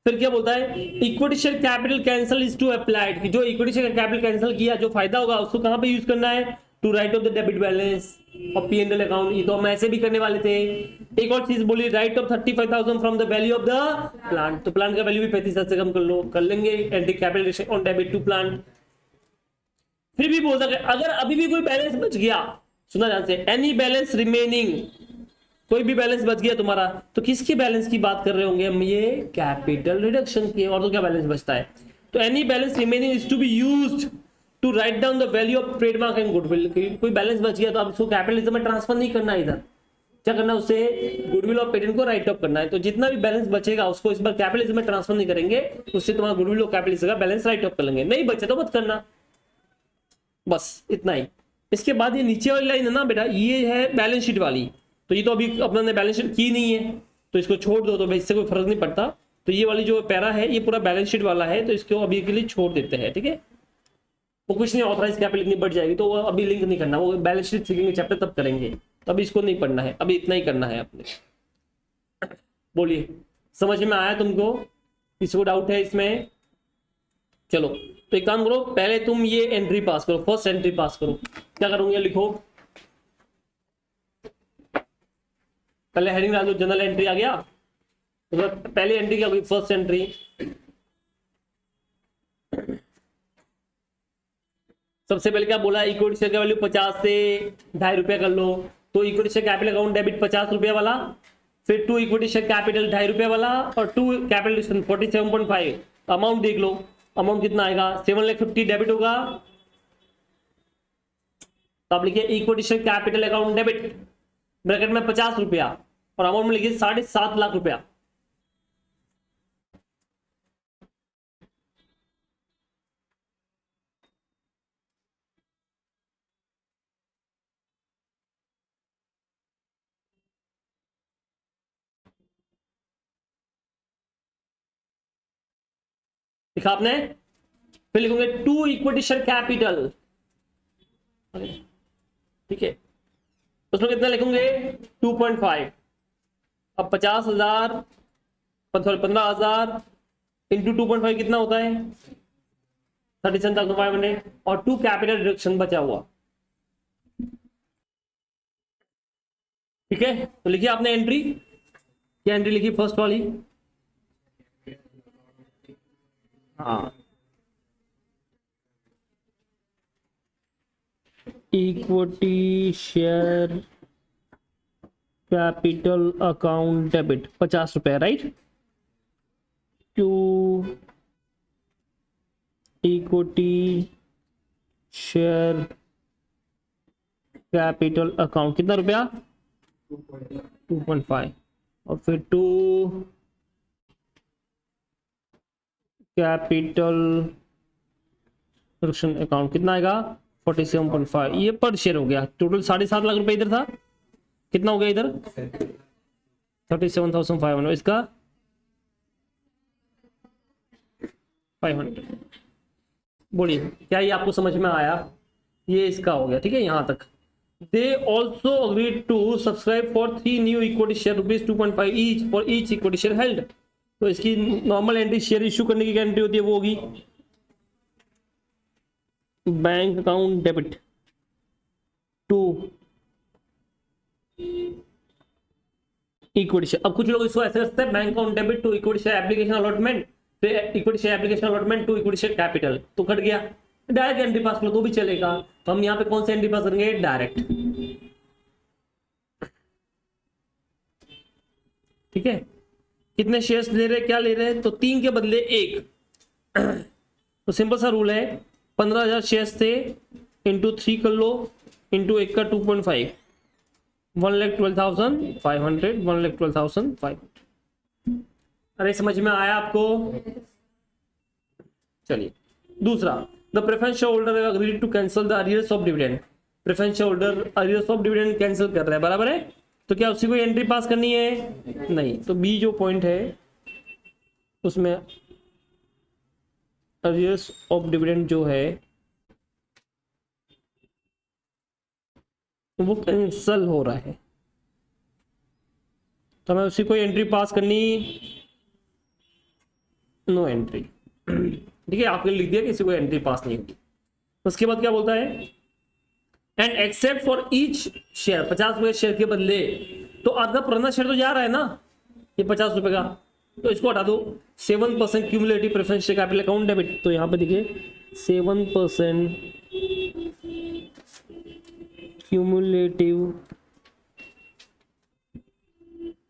फिर क्या बोलता है? Equity share capital cancel is to applied, कि जो इक्विटी शेयर कैपिटल कैंसिल किया, जो फायदा होगा उसको कहां पे यूज करना है? To write off the debit balance और P&L अकाउंट। ये तो हम ऐसे भी करने वाले थे। एक और चीज बोली, write off 35,000 from the value of the plant. तो प्लांट का वैल्यू भी 35,000 से कम कर लेंगे। Entry capital on debit to plant. फिर भी बोल सकते अगर अभी भी कोई बैलेंस बच गया, सुना ध्यान से, एनी बैलेंस रिमेनिंग, कोई भी बैलेंस बच गया तुम्हारा, तो किसके बैलेंस की बात कर रहे होंगे हम? ये कैपिटल रिडक्शन की। और तो क्या बैलेंस बचता है? तो any balance remaining is to be used to write down the value of trademark and goodwill. कोई बैलेंस बच गया तो अब उसको कैपिटलिज्म में ट्रांसफर नहीं करना है, इधर क्या करना है? उसे गुडविल और पेटेंट को राइट ऑफ करना है। तो जितना भी बैलेंस बचेगा उसको इस बार कैपिटलिज्म में ट्रांसफर नहीं करेंगे, उससे तुम्हारा गुडविल और कैपिटलिज्म का बैलेंस राइट ऑफ कर लेंगे। नहीं बचे तो मत करना, बस इतना ही। इसके बाद ये नीचे वाली लाइन है ना बेटा, ये है बैलेंस शीट वाली। तो ये तो अभी अपने ने बैलेंस शीट की नहीं है, तो इसको छोड़ दो, तो इससे कोई फर्क नहीं पड़ता। तो ये वाली जो पैरा है ये पूरा बैलेंस शीट वाला है, तो इसको अभी के लिए छोड़ देते हैं। ठीक है, वो कुछ नहीं, ऑथराइज कैपिटल इतनी बढ़ जाएगी तो वो अभी लिंक नहीं करना, वो बैलेंस शीट सीखेंगे चैप्टर तब करेंगे। तो अभी इसको नहीं पढ़ना है, अभी इतना ही करना है अपने। बोलिए, समझ में आया तुमको? किसी को डाउट है इसमें? चलो तो एक काम करो, पहले तुम ये एंट्री पास करो, फर्स्ट एंट्री पास करो। क्या करोगे? लिखो, पहले हेडिंग डाल दो, जनरल एंट्री आ गया। तो पहली एंट्री क्या होगी? First entry. सबसे पहले क्या बोला? इक्विटी शेयर का वैल्यू 50 से 2.5 रुपया कर लो। तो equity share capital account debit 50 रुपया वाला, फिर 2 इक्विटी शेयर कैपिटल 2.5 रुपया वाला, और 2 कैपिटल 47.5। अमाउंट देख लो, अमाउंट कितना आएगा? 7,50,000 डेबिट होगा। तो आप लिखिए equity share capital account debit bracket में 50 रुपया, और अमाउंट में लिखिए 7.5 लाख रुपया। लिखा आपने? फिर लिखोगे 2 इक्विटी शेयर कैपिटल। ठीक है, उसमें कितना लिखोगे? 2.5। अब 50,000 सॉरी 15,000 इंटू 2.5 कितना होता है? 37,500। और 2 कैपिटल रिडक्शन बचा हुआ। ठीक है, तो लिखिए आपने एंट्री, क्या एंट्री लिखी? फर्स्ट वाली। हाँ, equity share capital account debit 50 रुपए, right? To equity share capital account कितना रुपया? 2.5। और फिर 2 कैपिटल रिडक्शन अकाउंट कितना आएगा? 47.5। ये पर शेयर हो गया। टोटल 7.5 लाख रुपए इधर था, कितना हो गया इधर? 37,500। इसका 500। बोलिए क्या ये आपको समझ में आया? ये इसका हो गया, ठीक है यहाँ तक। They also agreed to subscribe for 3 new equity share ₹2.5 each for each equity share held. तो इसकी नॉर्मल एंट्री शेयर इश्यू करने की गारंटी होती है, वो होगी bank account debit to equity share. अब कुछ लोग इसको ऐसे करते हैं, bank account debit to equity share application allotment, फिर equity share application allotment to equity share capital, तो कट गया। डायरेक्ट एंट्री पास करो तो भी चलेगा। तो हम यहाँ पे कौन सी एंट्री पास करेंगे? डायरेक्ट, ठीक है। कितने शेयर्स ले रहे हैं, क्या ले रहे हैं? तो 3 के बदले 1। तो सिंपल सा रूल है, 15,000 शेयर्स थे, इंटू 3 कर लो, इंटू 1 का 2.5, 1,12,500, 1,12,500। अरे समझ में आया आपको? चलिए दूसरा, the preference share holder agreed to cancel the arrears of dividend. Preference share holder arrears of dividend cancel कर रहा है, बराबर है। तो क्या उसी को एंट्री पास करनी है? नहीं। तो बी जो पॉइंट है उसमें अरियर्स ऑफ डिविडेंड जो है वो कैंसल हो रहा है, तो हमें उसी को एंट्री पास करनी, नो एंट्री। ठीक है, आपने लिख दिया कि किसी को एंट्री पास नहीं होगी। उसके बाद क्या बोलता है? And accept for each share, 50 रुपए शेयर के बदले, तो आपका पुराना शेयर तो जा रहा है ना, ये 50 रुपए का, तो इसको हटा दो। 7% cumulative preference share capital account debit. तो यहाँ पे देखिए 7% cumulative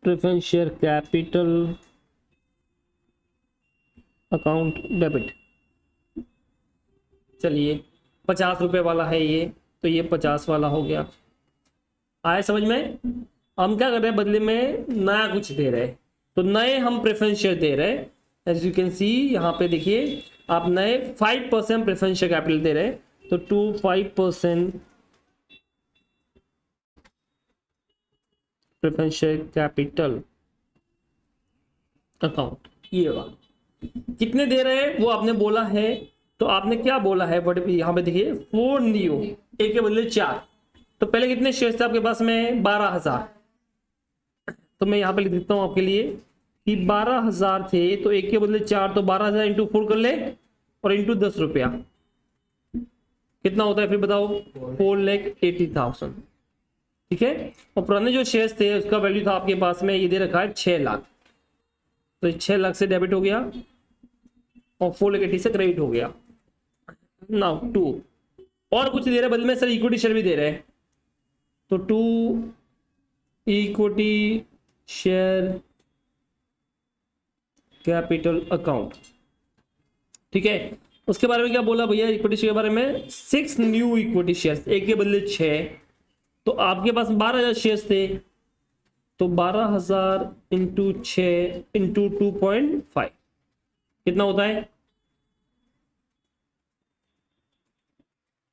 preference share capital account debit. चलिए 50 रुपए वाला है ये, तो ये 50 वाला हो गया। आया समझ में? हम क्या कर रहे हैं, बदले में नया कुछ दे रहे हैं, तो नए हम प्रेफरेंस शेयर दे रहे हैं। एज यू कैन सी यहाँ पे देखिए, आप नए 5% प्रेफरेंस शेयर कैपिटल दे रहे हैं, तो 5% प्रेफरेंस शेयर कैपिटल अकाउंट। ये वाला कितने दे रहे हैं वो आपने बोला है, तो आपने क्या बोला है? बट यहाँ पे देखिए 4 न्यू, एक के बदले 4। तो पहले कितने शेयर्स थे आपके पास में? 12,000। तो मैं यहाँ पे लिख देता हूँ आपके लिए कि 12,000 थे, तो एक के बदले 4, तो 12,000 इंटू 4 कर ले, और इंटू 10 रुपया कितना होता है फिर बताओ? 4,80,000। ठीक है। और पुराने जो शेयर्स थे उसका वैल्यू था आपके पास में, ये दे रखा है 6 लाख, तो 6 लाख से डेबिट हो गया और 4,80,000 से क्रेडिट हो गया। नाउ 2 और कुछ दे रहे बदले में, सर इक्विटी शेयर भी दे रहे हैं, तो 2 इक्विटी शेयर कैपिटल अकाउंट। ठीक है। उसके बारे में क्या बोला भैया इक्विटी शेयर के बारे में? 6 न्यू इक्विटी शेयर्स, एक के बदले 6, तो आपके पास 12,000 शेयर्स थे, तो 12,000 इंटू 6 इंटू 2.5 कितना होता है?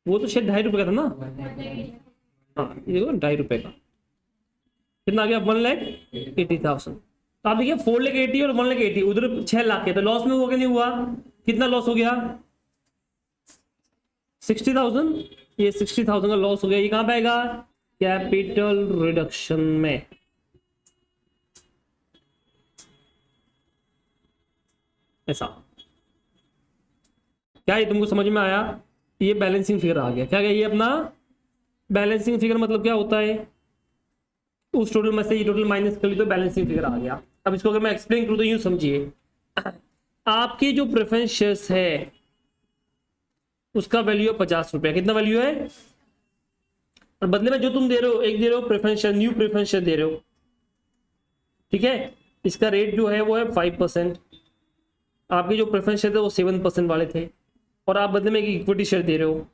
वो तो शेयर 2.5 रुपए का था ना। हाँ ये देखो 2.5 रुपए का कितना आ गया? 1,80,000। तो आप देखिए 4,80,000 और 1,80,000, उधर 6 लाख के, तो लॉस में हुआ कि नहीं हुआ? कितना लॉस हो गया? 60,000। ये 60,000 का लॉस हो गया। ये कहां पे आएगा? कैपिटल रिडक्शन में। ऐसा क्या ये तुमको समझ में आया? ये बैलेंसिंग फिगर आ गया। क्या गया ये अपना बैलेंसिंग फिगर? मतलब क्या होता है? उस टोटल में से ये टोटल माइनस कर ली तो बैलेंसिंग फिगर आ गया। अब इसको अगर मैं एक्सप्लेन करूं तो यूं समझिए, आपके जो प्रेफरेंस शेयर्स है उसका वैल्यू है 50 रुपया। कितना वैल्यू है? और बदले में जो तुम दे रहे हो, एक दे रहे हो preference share, new preference share दे रहे हो, ठीक है। इसका रेट जो है वो है 5%। आपके जो प्रेफरेंस शेयर थे वो 7% वाले थे, और आप बदले में एक इक्विटी शेयर दे रहे हो,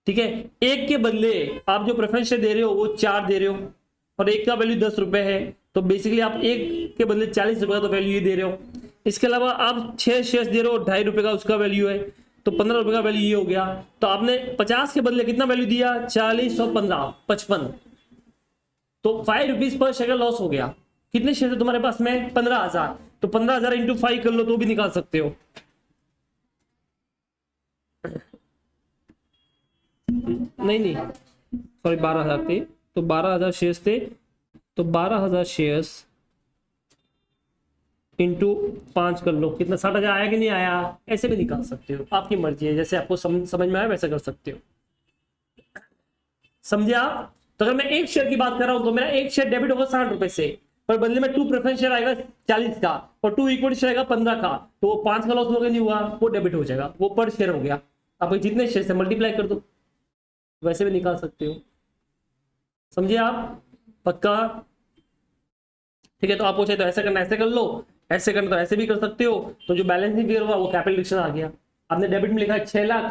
ठीक है। एक के बदले आप जो प्रेफरेंस शेयर दे रहे हो वो 4 दे रहे हो, और एक का वैल्यू 10 रुपए है, तो बेसिकली आप एक के बदले 40 रुपए का तो वैल्यू ही दे रहे हो। इसके अलावा आप 6 शेयर्स दे रहे हो, 2.5 रुपए का उसका वैल्यू है, तो 15 रुपए का वैल्यू ये हो गया। तो आपने 50 के बदले कितना वैल्यू दिया? 40 और 15 55, तो 5 रुपीज पर शेयर लॉस हो गया। कितने शेयर है तुम्हारे पास में? 15,000। तो 15,000 इंटू 5 कर लो तो भी निकाल सकते हो। नहीं सॉरी 12,000 थे, तो 12,000 शेयर्स थे, तो 12,000 शेयर्स इंटू 5 कर लो, कितना 60,000 आया कि नहीं आया? ऐसे भी निकाल सकते हो, आपकी मर्जी है, जैसे आपको समझ में आया वैसा कर सकते हो। समझे आप? तो अगर मैं एक शेयर की बात कर रहा हूं तो मेरा एक शेयर डेबिट होगा 60 रुपए से, पर बदले में 2 प्रेफरेंस शेयर आएगा 40 का और 2 इक्विटी शेयर आएगा 15 का, तो वो 5 का लॉस हो गया, नहीं हुआ, वो डेबिट हो जाएगा, वो पर शेयर हो गया। आप जितने शेयर से मल्टीप्लाई कर दो, वैसे भी निकाल सकते हो। समझे आप? पक्का? ठीक है, तो आप पूछे तो ऐसा करना ऐसे कर लो, ऐसे करना तो ऐसे भी कर सकते हो। तो जो बैलेंसिंग फिगर हुआ वो कैपिटल डिडक्शन आ गया। आपने डेबिट में लिखा है 6 लाख,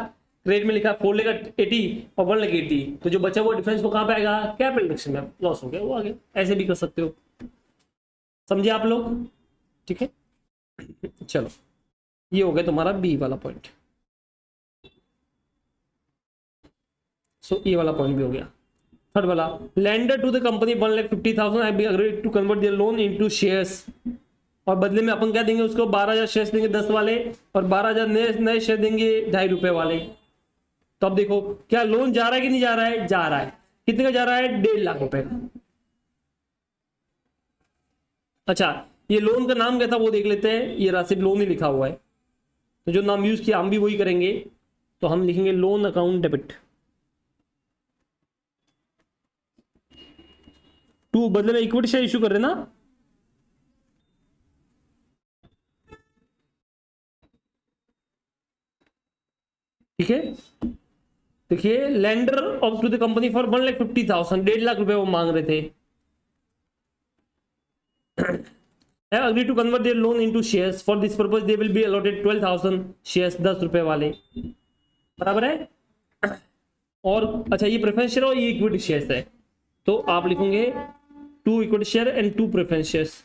क्रेडिट में लिखा है 4 लाख 80 और 1 लाख 80, तो जो बचा हुआ डिफरेंस वो कहाँ पे आएगा? कैपिटल डिडक्शन में, लॉस हो गया, वो आ गया। ऐसे भी कर सकते हो। समझे आप लोग? ठीक है, चलो ये हो गया तुम्हारा बी वाला पॉइंट। सो ये वाला पॉइंट भी हो गया। थर्ड वाला, lender to the company 1,50,000 have agreed to convert their loan into shares, और बदले में अपन क्या देंगे उसको? 12,000 शेयर्स देंगे 10 वाले, और 12,000 नए शेयर देंगे 2.5 रुपए वाले। तो अब देखो क्या लोन जा रहा है कि नहीं जा रहा है? जा रहा है। कितने का जा रहा है? 1.5 लाख रुपए का। अच्छा, ये लोन का नाम क्या था वो देख लेते हैं। ये राशि लोन ही लिखा हुआ है, तो जो नाम यूज किया हम भी वही करेंगे। तो हम लिखेंगे लोन अकाउंट डेबिट टू, बदले में इक्विटी शेयर इशू कर रहे ना। ठीक है, देखिए lender of to the company for 1,50,000, 1.5 lakh रुपए वो मांग रहे थे। Agree to convert their loan into shares, for this purpose they will be allotted 12,000 shares, 10 रुपए वाले, बराबर है। और अच्छा, ये प्रेफरेंस शेयर और ये इक्विटी शेयर्स है, तो आप लिखेंगे 2 equity share and 2 preference shares.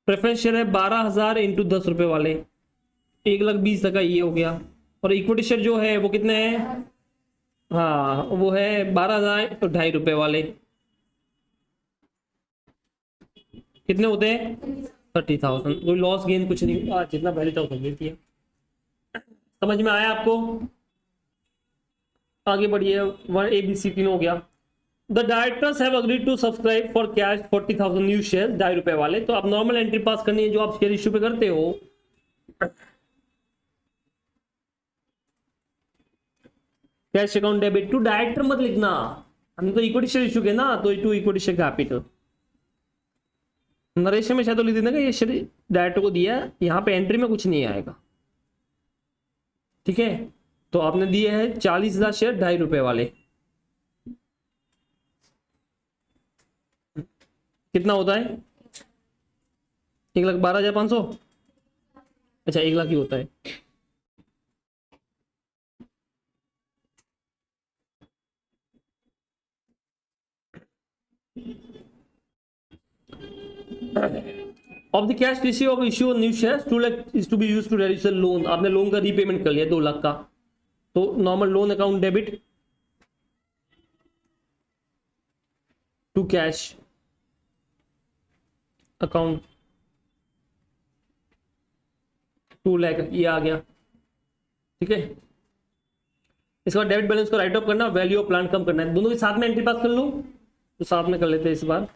Preference share है 12,000 इंटू 10 रुपए वाले, 1,20,000 का ये हो गया। और इक्विटी शेयर जो है वो कितने हैं? हाँ, वो है 12,000 तो 2.5 रुपए वाले, कितने होते हैं? 30,000। कोई लॉस गेन कुछ नहीं, जितना वैल्यू था उतना दे दिया। समझ में आया आपको? आगे बढ़िए, 1ABC 3 हो गया। The directors have agreed to subscribe for cash 40,000 new share, 2.5 रुपए वाले। तो आप नॉर्मल एंट्री पास करनी है जो आप शेयर इश्यू पे करते हो। Cash account debit to, director मत लिखना, हमने तो इक्विटी शेयर इश्यू किया ना, तो टू इक्विटी शेयर कैपिटल। नरेश में शायद तो लिख देना कि ये शेयर डायरेक्टर को दिया, यहाँ पे एंट्री में कुछ नहीं आएगा। ठीक है, तो आपने दिए है 40,000 शेयर 2.5 रुपए वाले, कितना होता है? 1,12,500। अच्छा, 1 लाख ही होता है। Of the cash receive of issue new shares 2 lakh is to be used to reduce loan. आपने लोन का रीपेमेंट कर लिया 2 लाख का, तो normal loan account debit to cash account 2 lakh, ये आ गया। ठीक है, इसका डेबिट बैलेंस को राइट ऑफ करना, वैल्यू ऑफ प्लांट कम करना है, दोनों के साथ में एंट्री पास कर लूं तो साथ में कर लेते हैं इस बार।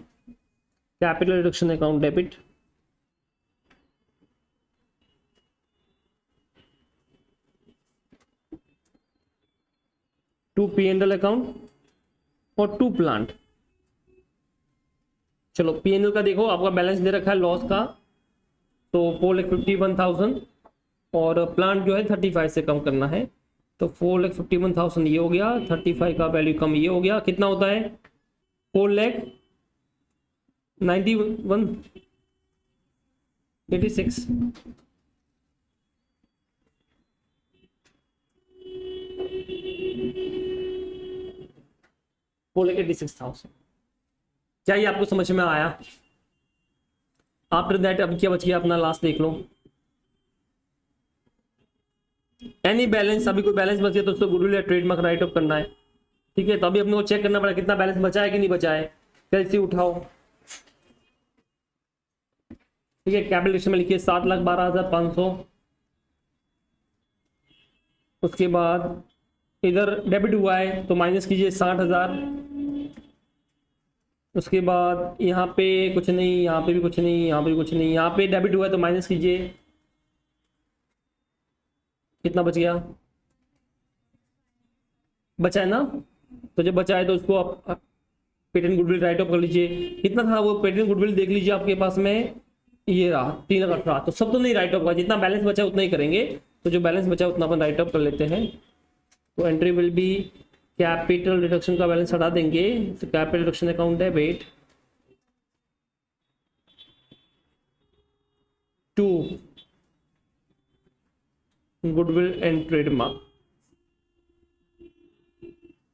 Capital reduction account debit to P&L account और 2 प्लांट। चलो P&L का देखो, आपका बैलेंस दे रखा है लॉस का, तो 4,51,000 और प्लांट जो है 35 से कम करना है, तो 4,51,000 ये हो गया, 35 का वैल्यू कम ये हो गया, कितना होता है? 4,91,86। क्या ये आपको समझ में आया? आफ्टर दैट अब क्या बच गया अपना, लास्ट देख लो। एनी बैलेंस, अभी कोई बैलेंस बच गया तो उसको गुडविल या ट्रेडमार्क राइट ऑफ करना है। ठीक है, तो अभी अपने को चेक करना पड़ा कितना बैलेंस बचा है कि नहीं बचा है। कैसे उठाओ, ठीक है, कैपिटल में लिखिए 7,12,500। उसके बाद इधर डेबिट हुआ है तो माइनस कीजिए 60,000। उसके बाद यहाँ पे कुछ नहीं, यहाँ पे भी कुछ नहीं, यहाँ पे भी कुछ नहीं, यहाँ पे डेबिट हुआ है तो माइनस कीजिए, कितना बच गया, बचा है ना। तो जब बचा है तो उसको आप पेटेंट गुडविल राइट ऑफ कर लीजिए। कितना था वो पेटेंट गुडविल देख लीजिए आपके पास में, ये रहा 3,18,000। तो सब तो नहीं राइट ऑफ का, जितना बैलेंस बचा उतना ही करेंगे। तो जो बैलेंस बचा उतना अपन राइट ऑफ कर लेते हैं। तो entry will be capital reduction का बैलेंस हटा देंगे, तो capital reduction account debit to goodwill and trademark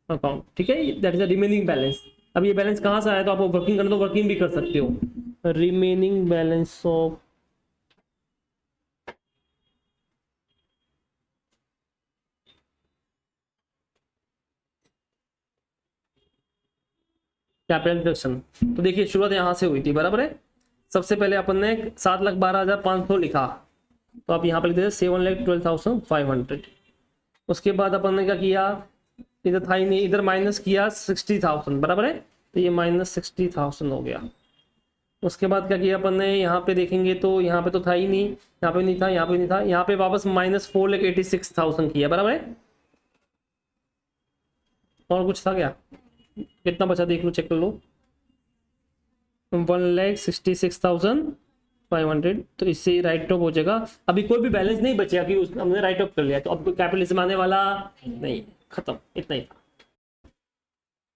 account, ठीक है, that is the remaining balance. अब ये बैलेंस कहाँ से आया, तो आप वर्किंग करना तो वर्किंग भी कर सकते हो। Remaining balance of capital reduction, तो देखिए शुरुआत यहाँ से हुई थी, बराबर है। सबसे पहले अपन ने 7,12,500 लिखा, तो आप यहाँ पर लिख दीजिए 7,12,500। उसके बाद अपन ने क्या किया, इधर था ही नहीं, इधर माइनस किया 60,000, बराबर है, तो ये -60,000 हो गया। उसके बाद क्या किया अपन ने, यहाँ पे देखेंगे तो यहाँ पे तो था ही नहीं, यहाँ पे नहीं था, यहाँ पे नहीं था, यहाँ पे वापस -4,86,000 किया, बराबर है। और कुछ था क्या, कितना बचा देख लो, चेक कर लो, 1,66,500। तो इससे राइट ऑफ हो जाएगा। अभी कोई भी बैलेंस नहीं बचेगा कि हमने राइट ऑफ कर लिया, तो अब कोई कैपिटलिज्म आने वाला नहीं, खत्म, इतना ही।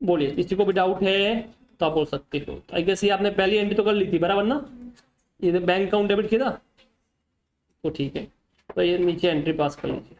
बोलिए, किसी को भी डाउट है तो आप बोल सकते हो। आई गेस ये आपने पहली एंट्री तो कर ली थी, बराबर ना, ये बैंक अकाउंट डेबिट किया था, तो ठीक है, तो ये नीचे एंट्री पास कर लीजिए।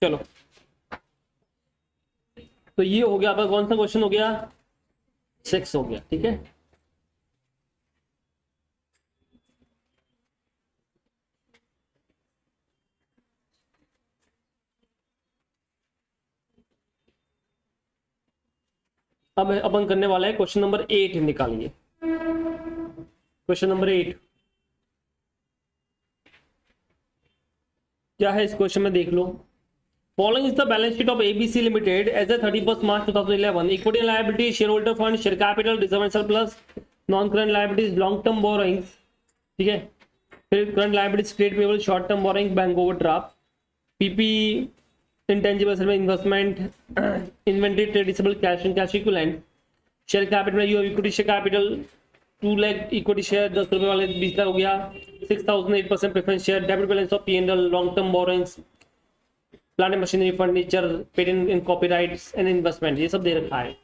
चलो, तो ये हो गया आपका कौन सा क्वेश्चन हो गया, 6 हो गया, ठीक है। अब अपन करने वाला है क्वेश्चन नंबर 8 निकालिए। क्वेश्चन नंबर 8 क्या है इस क्वेश्चन में देख लो। Following is the balance sheet of ABC limited as at 31 March 2011। Equity liability, share holder fund, share capital, reserve and surplus, non current liabilities, long term borrowings, ठीक है। फिर current liabilities, trade payable, short term borrowing, bank overdraft, PP, intangible investment, inventory, traditional cash and cash equivalent, share capital में equity share capital 2 lakh equity share 10 रुपए वाले 20 लाख हो गया, 6008% preference share, debit balance of P&L, long term borrowings, plant and machinery, furniture, patent and copyrights and investment, ये सब दे रखा है।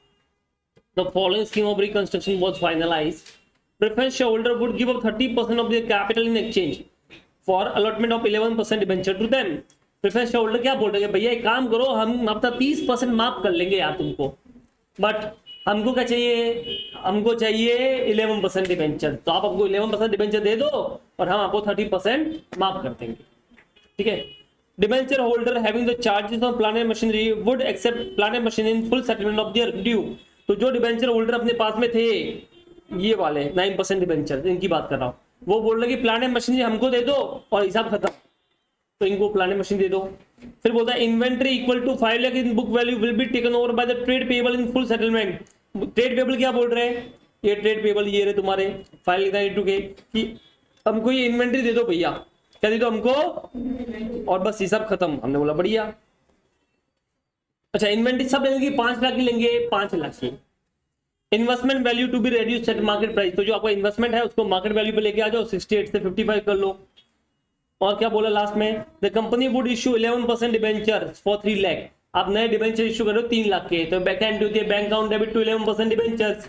The following scheme of reconstruction was finalised. Preference shareholder would give up 30% of their capital in exchange for allotment of 11% debenture to them. Preference shareholder क्या बोल रहे हैं, भैया एक काम करो, हम अपना 30% माफ कर लेंगे यार तुमको, बट हमको क्या चाहिए, हमको चाहिए 11% डिबेंचर। तो आप हमको 11% डिबेंचर दे दो और हम आपको 30% माफ कर देंगे, ठीक है। Debenture holder having the charges on plant and machinery would accept plant and machinery in full settlement of their due. तो जो डिबेंचर होल्डर अपने पास में थे, ये वाले 9% डिबेंचर, इनकी बात कर रहा हूँ, वो बोल रहे कि प्लांट एंड मशीनरी हमको दे दो और हिसाब खत्म, तो इनको प्लांट एंड मशीन दे दो। फिर बोलता है inventory equal to 5 lakh in book value will be taken over by the trade payable in full settlement. Trade payable क्या बोल रहे हैं, ये ट्रेड पेबल ये रहे तुम्हारे, फाइल लिखना इनटू के कि हमको ये इन्वेंट्री दे दो भैया, क्या दे दो हमको, और बस हिसाब खत्म। हमने बोला बढ़िया। अच्छा इन्वेंट्री सब लेंगे 5 लाख की लेंगे, 5 लाख की। Investment value to be reduced at market price, तो जो आपका इन्वेस्टमेंट है उसको मार्केट वैल्यू पे लेके आ जाओ, 68 से 55 कर लो। और क्या बोला लास्ट में, the company would issue 11% debentures for 3 lakh. आप नए डिबेंचर इश्यू करो 3 लाख के, तो बैक एंड होती है bank account debit to 11% debentures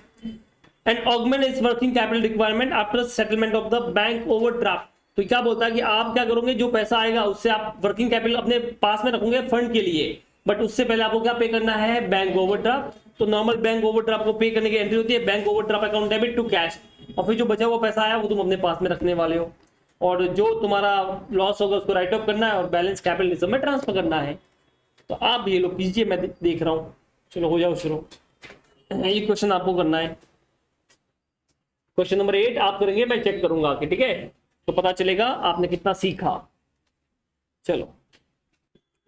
and augment is working capital requirement after settlement of the bank overdraft. तो क्या बोलता है कि आप क्या करोगे, जो पैसा आएगा उससे आप वर्किंग कैपिटल अपने पास में रखोगे फंड के लिए, बट उससे पहले आपको क्या पे करना है, बैंक ओवरड्राफ्ट। तो नॉर्मल बैंक ओवरड्राफ्ट को पे करने की एंट्री होती है bank overdraft account debit to cash, और फिर जो बचा हुआ पैसा आया वो तुम अपने पास में रखने वाले हो, और जो तुम्हारा लॉस होगा उसको राइट ऑफ करना है और बैलेंस कैपिटल में ट्रांसफर करना है। तो आप ये लोग कीजिए, मैं देख रहा हूँ। चलो हो जाओ शुरू, ये क्वेश्चन आपको करना है। क्वेश्चन नंबर 8 आप करेंगे, मैं चेक करूंगा आके, ठीक है, तो पता चलेगा आपने कितना सीखा। चलो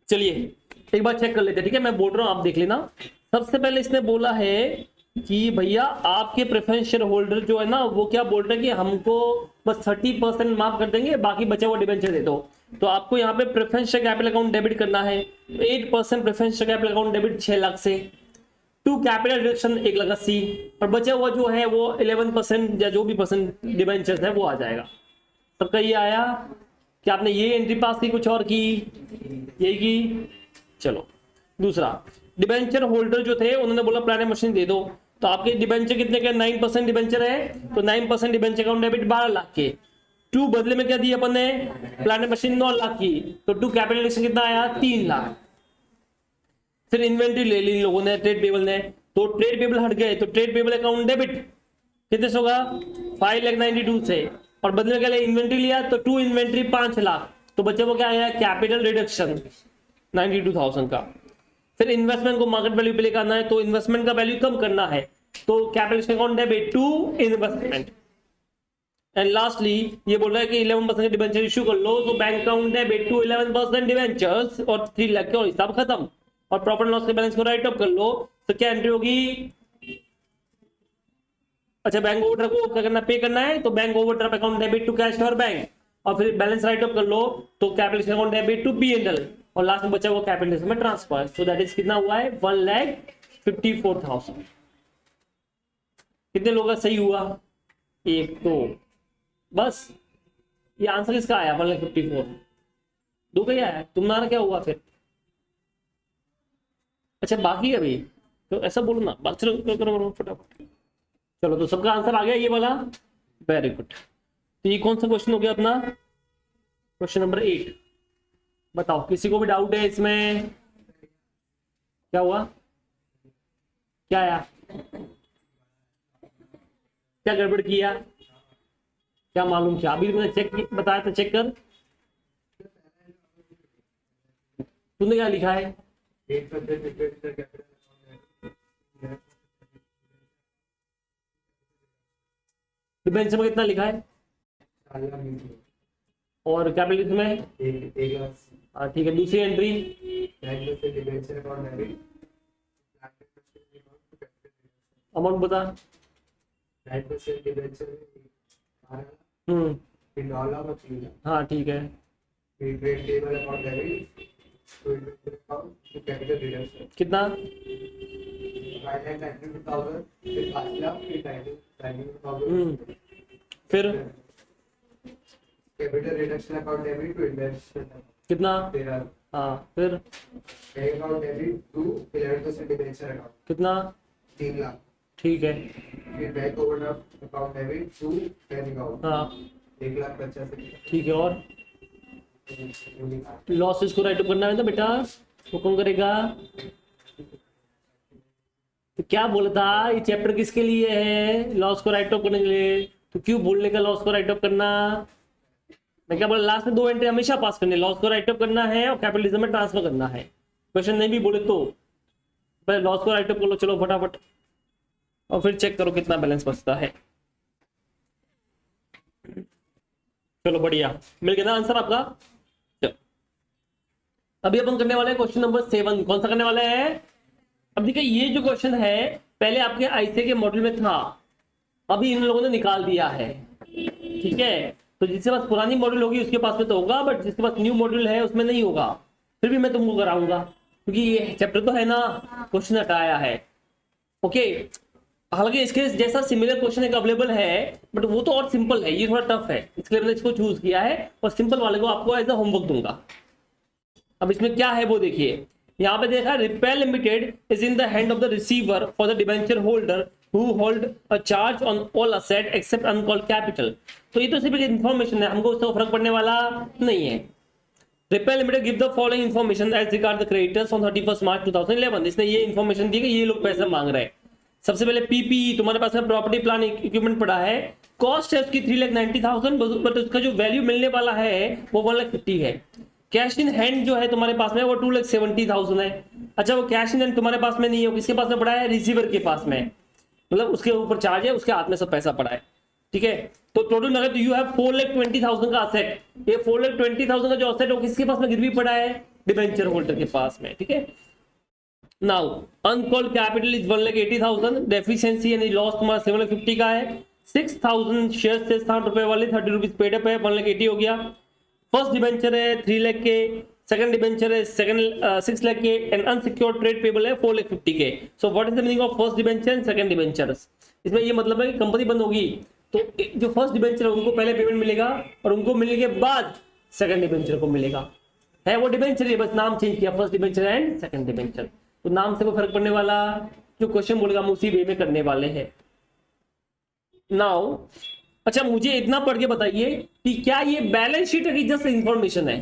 चलिए एक बार चेक कर लेते हैं, ठीक है, मैं बोल रहा हूं आप देख लेना। सबसे पहले इसने बोला है कि भैया आपके प्रेफरेंस शेयर होल्डर जो है ना, वो क्या बोल रहे हैं कि हमको बस 30% माफ कर देंगे, बाकी बचा हुआ डिबेंचर दे दो। तो आपको यहाँ पे preference share capital account debit करना है, 8% preference share capital account debit 6 lakh से, टू कैपिटल डिडक्शन 1,80,000, और बचा हुआ जो है वो 11% या जो भी परसेंट डिबेंचर्स है वो आ जाएगा। सबका ये आया कि आपने ये एंट्री पास की, कुछ और की, यही की। चलो दूसरा, डिबेंचर होल्डर जो थे उन्होंने बोला प्लांट एंड मशीन दे दो, तो आपके डिबेंचर कितने के, 9% डिबेंचर है, तो 9% डिबेंचर अकाउंट डेबिट 12 लाख के, टू बदले में क्या दिया अपन ने, प्लांट एंड मशीन 9 लाख की, तो टू कैपिटल डिडक्शन कितना आया, 3 लाख। फिर इन्वेंट्री ले ली इन लोगों ने, ट्रेड पेबल ने, तो ट्रेड पेबल हट गए, तो ट्रेड पेबल अकाउंट डेबिट कितने से होगा, 5,92,000 से, और बदले में क्या लिया, इन्वेंट्री लिया, तो टू इन्वेंट्री 5 लाख, तो बच्चे वो क्या आया, कैपिटल रिडक्शन 92,000 का। फिर इन्वेस्टमेंट को मार्केट वैल्यू पे लेकर आना है, तो इन्वेस्टमेंट का वैल्यू कम करना है, तो capital account debit to investment. And lastly ये बोल रहा है कि 11% डिबेंचर इश्यू कर लो, तो bank account debit to 11% debentures और 3 लाख के, और हिसाब खत्म, और प्रॉफिट लॉस के बैलेंस को राइट ऑफ कर लो। तो क्या एंट्री होगी, अच्छा बैंक ओवरड्राफ्ट को क्या करना, पे करना है, तो bank overdraft account debit to cash और बैंक, और फिर बैलेंस राइट ऑफ कर लो, तो capital account debit to P&L, और लास्ट में बचा हुआ कैपिटल में ट्रांसफर। सो दैट इज कितना हुआ है, 1,54,000। कितने लोगों का सही हुआ, एक तो बस ये आंसर इसका आया 1,54,000, दो का ही आया, तुम्हारा क्या हुआ फिर। अच्छा बाकी अभी तो ऐसा बोलो ना, बात करो फटाफट। चलो तो सबका आंसर आ गया ये वाला, वेरी गुड। तो ये कौन सा क्वेश्चन हो गया अपना, क्वेश्चन नंबर 8। बताओ किसी को भी डाउट है इसमें, क्या हुआ, क्या आया, क्या गड़बड़ किया, क्या मालूम, क्या अभी मैंने चेक बताया था, चेक कर, तूने क्या लिखा है, डिबेंचर में कितना लिखा है और कैपिटल में? हाँ ठीक है। दूसरी एंट्री अमाउंट बता। हाँ ठीक है। कितना? फिर capital reduction account debit to investment कितना? 13 हाँ फिर bank account debit to 11% debenture account कितना? 3 लाख। ठीक है। फिर bank overdraft account debit to bank account हाँ 1,85,000। ठीक है। और लॉसेस को राइट अप करना है ना बेटा, वो कौन करेगा? तो क्या बोला था, ये चैप्टर किसके लिए है? लॉस को राइट अप करने के लिए। तो क्यों बोलने का लॉस को राइट अप करना? मैं क्या बोला, लास्ट में 2 एंट्री हमेशा पास करने, लॉस को राइट अप करना है और कैपिटलिज्म में ट्रांसफर करना है। क्वेश्चन नहीं भी बोले तो पहले लॉस को राइट अप कर लो, चलो फटाफट, और फिर चेक करो कितना बैलेंस बचता है। चलो बढ़िया, मिल गया ना आंसर आपका। चलो अभी अपन करने वाले हैं क्वेश्चन नंबर 7। कौन सा करने वाले हैं? अब देखिए ये जो क्वेश्चन है पहले आपके आईसीए के मॉड्यूल में था, अभी इन लोगों ने निकाल दिया है। ठीक है, तो जिसके पास पुरानी मॉड्यूल होगी उसके पास में तो होगा, बट जिसके पास न्यू मॉड्यूल है उसमें नहीं होगा। फिर भी मैं तुमको कराऊंगा क्योंकि ये चैप्टर तो है ना, क्वेश्चन हटाया है। ओके, हालांकि इसके जैसा सिमिलर क्वेश्चन एक अवेलेबल है, बट वो तो और सिंपल है, ये थोड़ा टफ है, इसलिए मैंने इसको चूज किया है और सिंपल वाले को आपको एज अ होमवर्क दूंगा। अब इसमें क्या है वो देखिए, यहाँ पे देखा Repair Limited is in the hand of the receiver for the debenture holder who hold a charge on all asset except uncalled capital. तो ये तो सिर्फ एक इन्फॉर्मेशन है, हमको उससे फर्क पड़ने वाला नहीं है। Repair Limited give the following information as regard the creditors on 31 March 2011। इसने ये इन्फॉर्मेशन दी कि ये लोग पैसे मांग रहे हैं। सबसे पहले पीपी, तुम्हारे पास में प्रॉपर्टी प्लान इक्विपमेंट पड़ा है, कॉस्ट है उसकी 3,90,000, बट उसका जो वैल्यू मिलने वाला है वो 1,50,000 है। कैश इन हैंड जो है तुम्हारे पास में वो 2,70,000 है। अच्छा, वो कैश इन हैंड तुम्हारे पास में नहीं है, किसके पास में पड़ा है? रिसीवर के पास में, मतलब उसके ऊपर चार्ज है, उसके हाथ में सब पैसा पड़ा है। ठीक है, तो टोटल नगद तो यू हैव 4,20,000 का असेट। ये 4,20,000 का जो असेट है वो किसके पास में गिरवी पड़ा है? डिबेंचर होल्डर के पास में। ठीक है, now uncalled capital is 1,80,000, deficiency यानी लॉस तुम्हारा 750 का है। 6,000 शेयर से 60 रुपए वाले 30 रुपीज पेड अप है, 1,80,000 हो गया। फर्स्ट डिबेंचर है 3 लाख के, सेकंड डिबेंचर है 6 लाख के, एंड अनसिक्योर्ड ट्रेड पेबल है 4,50,000 के। So what is the meaning of first debenture and second debentures? इसमें ये मतलब है कि कंपनी बंद होगी तो जो फर्स्ट डिबेंचर है उनको पहले पेमेंट मिलेगा और उनको मिलने के बाद सेकंड डिबेंचर को मिलेगा। है वो डिबेंचर है, बस नाम चेंज किया, first debenture and second debenture. तो नाम से कोई फर्क पड़ने वाला, जो क्वेश्चन बोलेगा हम उसी वे में करने वाले हैं। नाउ अच्छा, मुझे इतना पढ़ के बताइए कि क्या ये बैलेंस शीट है कि जस्ट इंफॉर्मेशन है?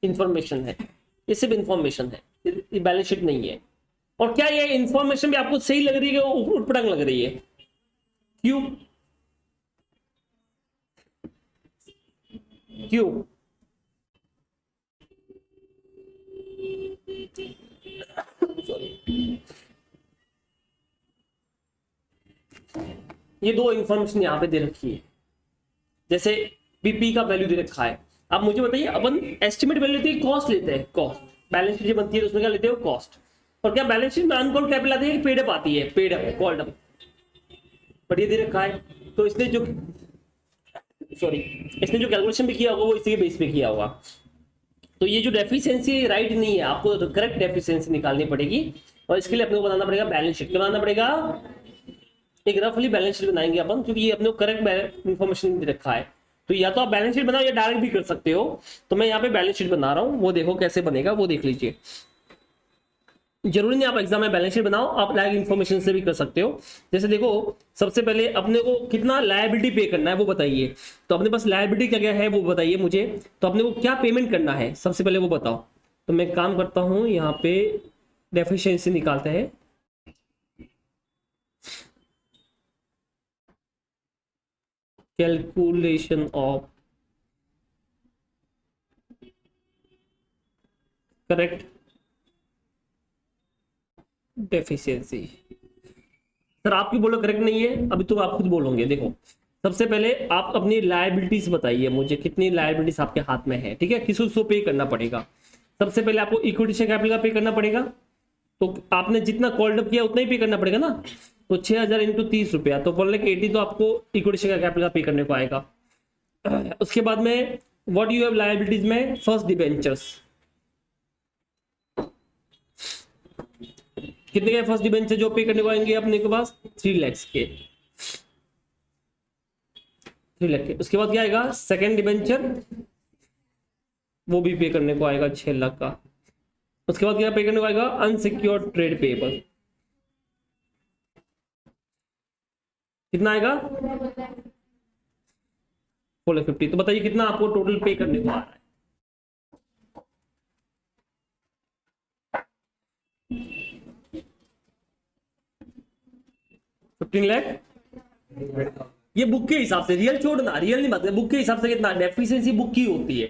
इंफॉर्मेशन है, ये सिर्फ इंफॉर्मेशन है, ये बैलेंस शीट नहीं है। और क्या ये इंफॉर्मेशन भी आपको सही लग रही है कि उटपटांग लग रही है? क्यों क्यों? ये 2 इंफॉर्मेशन यहां पे दे रखी है, जैसे पीपी का वैल्यू दे रखा है। अब मुझे बताइए, अपन एस्टिमेट वैल्यू लेते हैं, कॉस्ट लेते हैं, कॉस्ट। बैलेंस शीट बनती है तो उसमें क्या लेते हो? कॉस्ट। और क्या बैलेंस शीट में अनकॉल्ड कैपिटल आती है कि पेड अप आती है? Paid up, called up, but ये दे रखा है। तो इसने जो इसने जो कैलकुलेशन भी किया होगा वो इसी के बेस पे किया होगा। तो ये जो डेफिशिएंसी राइट नहीं है, आपको तो करेक्ट डेफिशिएंसी निकालनी पड़ेगी और इसके लिए अपने को बनाना पड़ेगा बैलेंस शीट। क्या बनाना पड़ेगा? एक रफली बैलेंस शीट बनाएंगे अपन, क्योंकि ये अपने को करेक्ट इन्फॉर्मेशन दे रखा है। तो या तो आप बैलेंस शीट बनाओ या डायरेक्ट भी कर सकते हो। तो मैं यहाँ पे बैलेंस शीट बना रहा हूँ, वो देखो कैसे बनेगा, वो देख लीजिए। जरूरी नहीं आप एग्जाम में बैलेंस शीट बनाओ, आप डायरेक्ट इन्फॉर्मेशन से भी कर सकते हो। जैसे देखो, सबसे पहले अपने को कितना लायबिलिटी पे करना है वो बताइए। तो अपने पास लायबिलिटी क्या क्या है वो बताइए मुझे। तो अपने को क्या पेमेंट करना है सबसे पहले वो बताओ। तो मैं काम करता हूँ, यहाँ पे डेफिशिएंसी निकालते हैं। Calculation of correct deficiency. Sir आपकी बोलो करेक्ट नहीं है, अभी तो आप खुद बोलोगे। देखो सबसे पहले आप अपनी लायबिलिटीज बताइए मुझे, कितनी लायबिलिटीज आपके हाथ में है, ठीक है, किसी को पे करना पड़ेगा। सबसे पहले आपको इक्विटी शेयर कैपिटल का पे करना पड़ेगा, तो आपने जितना कॉल्ड अप किया उतना ही पे करना पड़ेगा ना। तो 6000 इंटू 30 रुपया, तो 1,80,000 तो आपको इक्विटी शेयर कैपिटल का पे करने को आएगा। उसके बाद में व्हाट यू हैव लायबिलिटीज में फर्स्ट डिबेंचर्स, कितने के फर्स्ट डिबेंचर जो पे करने को आएंगे अपने के पास 3 लाख के, 3 लाख के। उसके बाद क्या आएगा सेकेंड डिबेंचर, वो भी पे करने को आएगा 6 लाख का। उसके बाद क्या पे करने को आएगा अनसिक्योर्ड ट्रेड पेपर, कितना आएगा 4,50,000। तो बताइए कितना आपको टोटल पे करने को आ रहा है। 15 लाख। ये बुक के हिसाब से, रियल छोड़ना, रियल नहीं बात है, बुक के हिसाब से कितना डेफिशिएंसी बुक की होती है,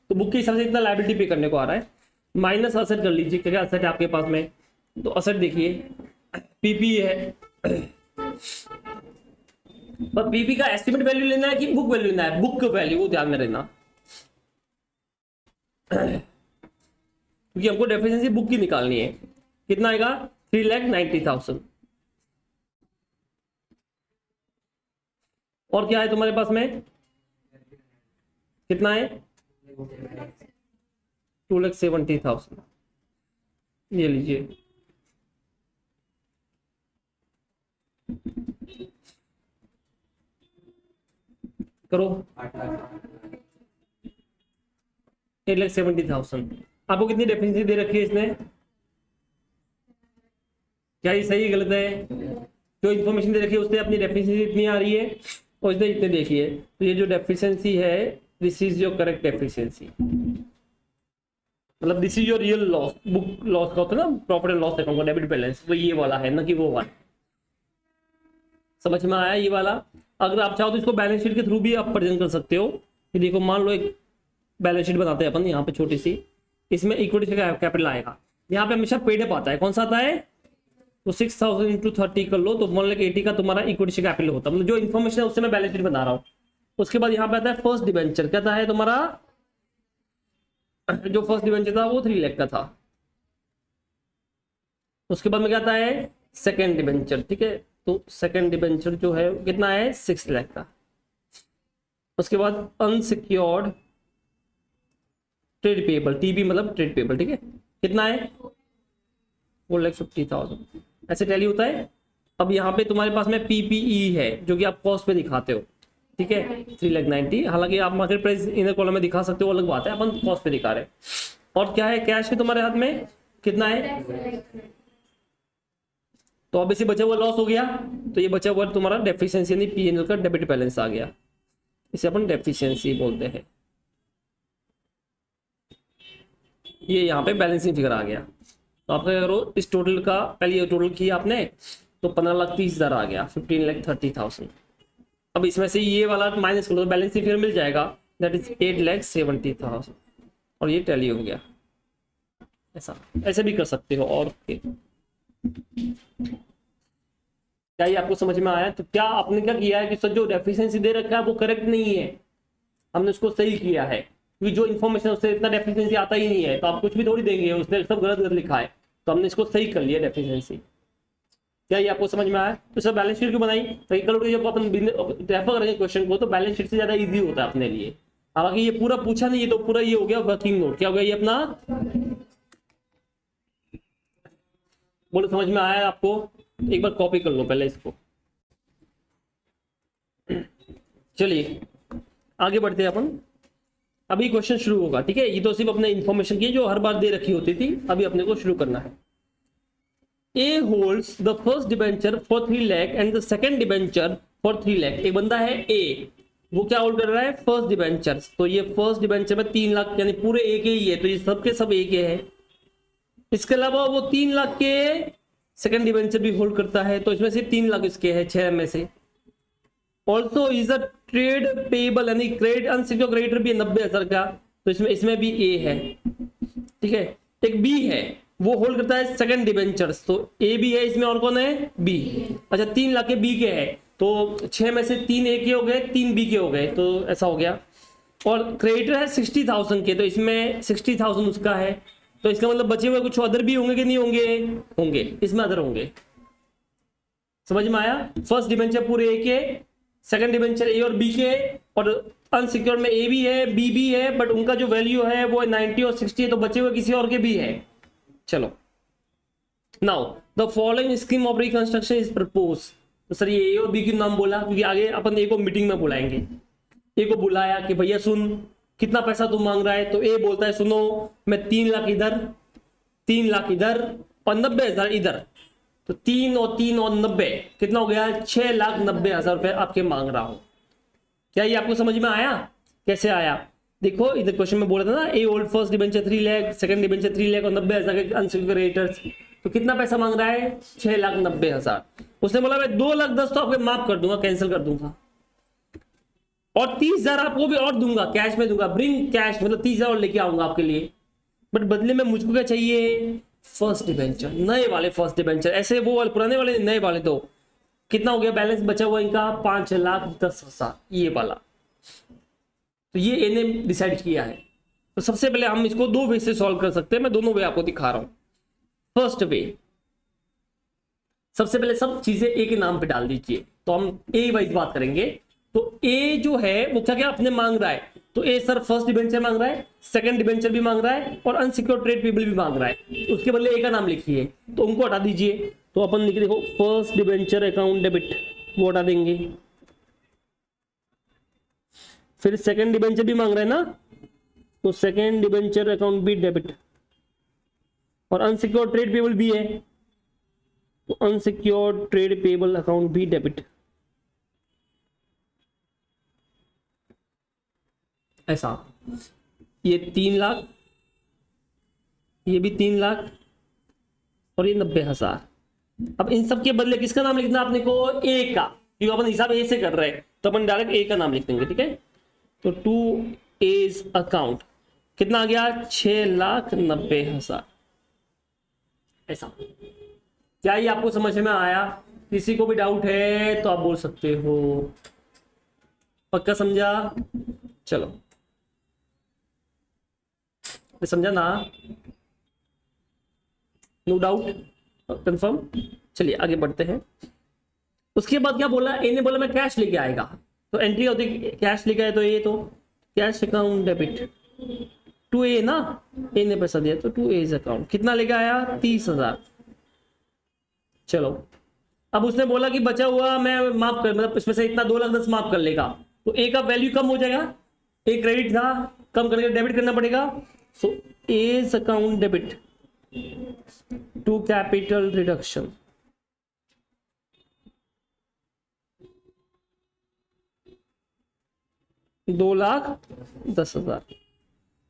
तो बुक के हिसाब से कितना लायबिलिटी पे करने को आ रहा है। माइनस असेट कर लीजिए, क्या असेट है आपके पास में, तो असेट देखिए पीपी है, पर पीपी का एस्टिमेट वैल्यू लेना है कि बुक वैल्यू लेना है, बुक वैल्यू वो ध्यान में रहना, क्योंकि हमको डेफिशिएंसी बुक की निकालनी है। कितना आएगा 3,90,000। और क्या है तुम्हारे पास में, कितना है 2,70,000, ये लीजिए। करो 8,70,000। आपको कितनी डेफिशिएंसी दे रखी है इसने, क्या ये सही गलत है? जो इन्फॉर्मेशन दे रखी है उससे अपनी डेफिशिएंसी इतनी आ रही है और इसने इतने देखी है, तो ये जो डेफिशिएंसी है this is your correct deficiency, मतलब this is your real loss. Book loss का होता है ना, प्रॉफिट एंड लॉस अकाउंट का डेबिट बैलेंस, वो ये वाला है ना कि वो वाला। समझ में आया ये वाला? अगर आप चाहो तो इसको बैलेंस शीट के थ्रू भी आप प्रेजेंट कर सकते हो कि देखो मान लो एक बैलेंस शीट बनाते हैं अपन यहाँ पे छोटी सी, इसमें इक्विटी का कैपिटल आएगा, यहाँ पे हमेशा पेड अप आता है, कौन सा आता है, तो 6,000 इंटू 30 कर लो तो 1,80,000 का तुम्हारा इक्विटी शेयर कैपिटल होता है, मतलब जो इन्फॉर्मेशन है उससे मैं बैलेंस शीट बना रहा हूँ। उसके बाद यहाँ पे आता है फर्स्ट डिबेंचर, क्या था है तुम्हारा, जो फर्स्ट डिबेंचर था वो 3 लाख का था। उसके बाद में क्या आता है सेकेंड डिबेंचर, ठीक है, तो सेकेंड डिबेंचर जो है कितना है 6 लाख का। उसके बाद अनसिक्योर्ड ट्रेड पेबल, टीबी मतलब ट्रेड पेबल, ठीक है, कितना है 4,50,000, ऐसे टैली होता है। अब यहाँ पे तुम्हारे पास में पीपीई है जो कि आप कॉस्ट पे दिखाते हो, ठीक है 3,90,000, हालांकि आप मार्केट प्राइस इनर कॉलम में दिखा सकते हो, अलग बात है, अपन कॉस्ट पे दिखा रहे हैं। और क्या है कैश है तुम्हारे हाथ में, कितना है, तो अब इसे बचा हुआ लॉस हो गया, तो ये बचा हुआ तुम्हारा डेफिशिएंसी यानी पीएनएल का डेबिट बैलेंस आ गया, इसे अपन डेफिशिएंसी बोलते हैं। ये यहाँ पे बैलेंसिंग फिगर आ गया। तो आप क्या करो इस टोटल का, पहले ये टोटल किया आपने तो 15,30,000 आ गया, 15,30,000। अब इसमें से ये वाला माइनस करो तो बैलेंसिंग फिगर मिल जाएगा, दैट इज 8,70,000, और ये टैली हो गया। ऐसा ऐसे भी कर सकते हो। और क्या ये आपको समझ में आया? तो क्या आपने क्या किया है कि सर जो डेफिशिएंसी दे रखा है वो करेक्ट नहीं है, हमने उसको सही किया है, क्योंकि जो इन्फॉर्मेशन उससे इतना डेफिशिएंसी आता ही नहीं है, तो आप कुछ भी थोड़ी देंगे, उसने सब गलत गलत लिखा है, तो हमने इसको सही कर लिया डेफिशिएंसी। क्या ये आपको समझ में आया? तो सर बैलेंस शीट क्यों बनाई? तो कल जब अपन रेफर करेंगे क्वेश्चन को तो बैलेंस शीट से ज्यादा इजी होता है अपने लिए। हालांकि ये पूरा पूछा नहीं है तो पूरा ये हो गया वर्किंग नोट। क्या हो गया ये अपना, बोलो समझ में आया आपको? एक बार कॉपी कर लो पहले इसको। चलिए आगे बढ़ते हैं अपन। अभी क्वेश्चन शुरू होगा, ठीक है, ये तो सिर्फ अपने इंफॉर्मेशन की जो हर बार दे रखी होती थी, अभी अपने को शुरू करना है। A holds the first debenture for 3 lakh and the second debenture for 3 lakh. एक बंदा है ए, वो क्या होल्ड कर रहा है फर्स्ट डिबेंचर, तो ये फर्स्ट डिबेंचर में 3 लाख यानी पूरे ए के ही है, तो ये सबके सब ए के है। इसके अलावा वो 3 लाख के सेकंड डिबेंचर भी होल्ड करता है, तो इसमें से 3 लाख इसके है 6 में से। Also is a trade payable यानी क्रेडिट अनसिक्योर्ड क्रेडिटर भी 90,000 का, तो इसमें भी ए है, ठीक है। एक बी है वो होल्ड करता है सेकंड डिबेंचर्स, तो ए भी है इसमें और कौन है बी। अच्छा 3 लाख के बी के है, तो 6 में से 3 ए के हो गए 3 बी के हो गए, तो ऐसा हो गया। और क्रेडिटर है 60,000 के, तो इसमें 60,000 उसका है, तो इसका मतलब बचे हुए कुछ अदर भी होंगे कि नहीं होंगे, होंगे, इसमें अदर होंगे। समझ में आया? फर्स्ट डिबेंचर पूरे ए के, सेकंड डिबेंचर ए और बी के, और अनसिक्योर्ड में ए भी है बी भी है, बट उनका जो वैल्यू है वो 90 और 60 है, तो बचे हुए किसी और के भी है। चलो now the following scheme of reconstruction is propose. तो सर ये ए और बी की नाम बोला क्योंकि आगे अपन ए को मीटिंग में बुलाएंगे। ए को बुलाया कि भैया सुन कितना पैसा तू मांग रहा है, तो ए बोलता है सुनो मैं 3 लाख इधर 3 लाख इधर और 90,000 इधर, तो 3 और 3 और 90 कितना हो गया 6,90,000 रुपए आपके मांग रहा हूं। क्या ये आपको समझ में आया? कैसे आया देखो, इधर क्वेश्चन में बोला था ना A old first debenture 3 lakh, second debenture 3 lakh और 90,000 के अनसिक्योर्ड क्रेडिटर्स, तो कितना पैसा मांग रहा है 6,90,000। उसने बोला मैं 2,10,000 तो आपको माफ कर दूंगा, कैंसिल कर दूंगा, और 30,000 आपको भी और दूंगा, कैश में दूंगा, ब्रिंग कैश, मतलब 30,000 और लेके आऊंगा आपके लिए, बट बदले में मुझको क्या चाहिए फर्स्ट डिबेंचर, नए वाले फर्स्ट डिबेंचर, ऐसे वो वाले पुराने वाले नए वाले दो। कितना हो गया बैलेंस बचा हुआ इनका 5,10,000 ये वाला। तो ये इन्हें डिसाइड किया है। तो सबसे पहले हम इसको 2 वे से सॉल्व कर सकते हैं, मैं दोनों वे आपको दिखा रहा हूं। फर्स्ट वे, सबसे पहले सब चीजें ए के नाम पे डाल दीजिए, तो हम ए वाइज बात करेंगे। तो ए जो है वो क्या क्या अपने मांग रहा है, तो ए सर फर्स्ट डिबेंचर मांग रहा है, सेकंड डिबेंचर भी मांग रहा है और अनसिक्योर्ड ट्रेड पेबल भी मांग रहा है, उसके बदले ए का नाम लिखिए, तो उनको हटा दीजिए। तो अपन लिख देखो फर्स्ट डिबेंचर अकाउंट डेबिट, वो हटा देंगे। फिर सेकंड डिबेंचर भी मांग रहा है ना, तो सेकंड डिबेंचर अकाउंट भी डेबिट, और अनसिक्योर्ड ट्रेड पेबल भी है, तो अनसिक्योर्ड ट्रेड पेबल अकाउंट भी डेबिट। ऐसा ये 3 लाख, ये भी 3 लाख और ये 90,000। अब इन सब के बदले किसका नाम लिखना आपने को ए का, क्योंकि अपन हिसाब ए से कर रहे हैं, तो अपन डायरेक्ट ए का नाम लिख देंगे, ठीक है। तो टू एज अकाउंट कितना आ गया 6,90,000। ऐसा क्या ये आपको समझ में आया? किसी को भी डाउट है तो आप बोल सकते हो, पक्का समझा? चलो समझा ना, नो डाउट, कंफर्म। चलिए आगे बढ़ते हैं। उसके बाद क्या बोला, ए ने बोला मैं कैश लेके आएगा, तो एंट्री होती कैश लेके आए, तो ये तो कैश अकाउंट डेबिट टू ए ना, ए ने पैसा दिया तो टू एज अकाउंट कितना लेके आया 30,000। चलो अब उसने बोला कि बचा हुआ मैं माफ कर, मतलब इसमें से इतना 2,10,000 माफ कर लेगा, तो ए का वैल्यू कम हो जाएगा, ए क्रेडिट था कम करके डेबिट करना पड़ेगा। So as account debit to capital reduction, $2,10,000।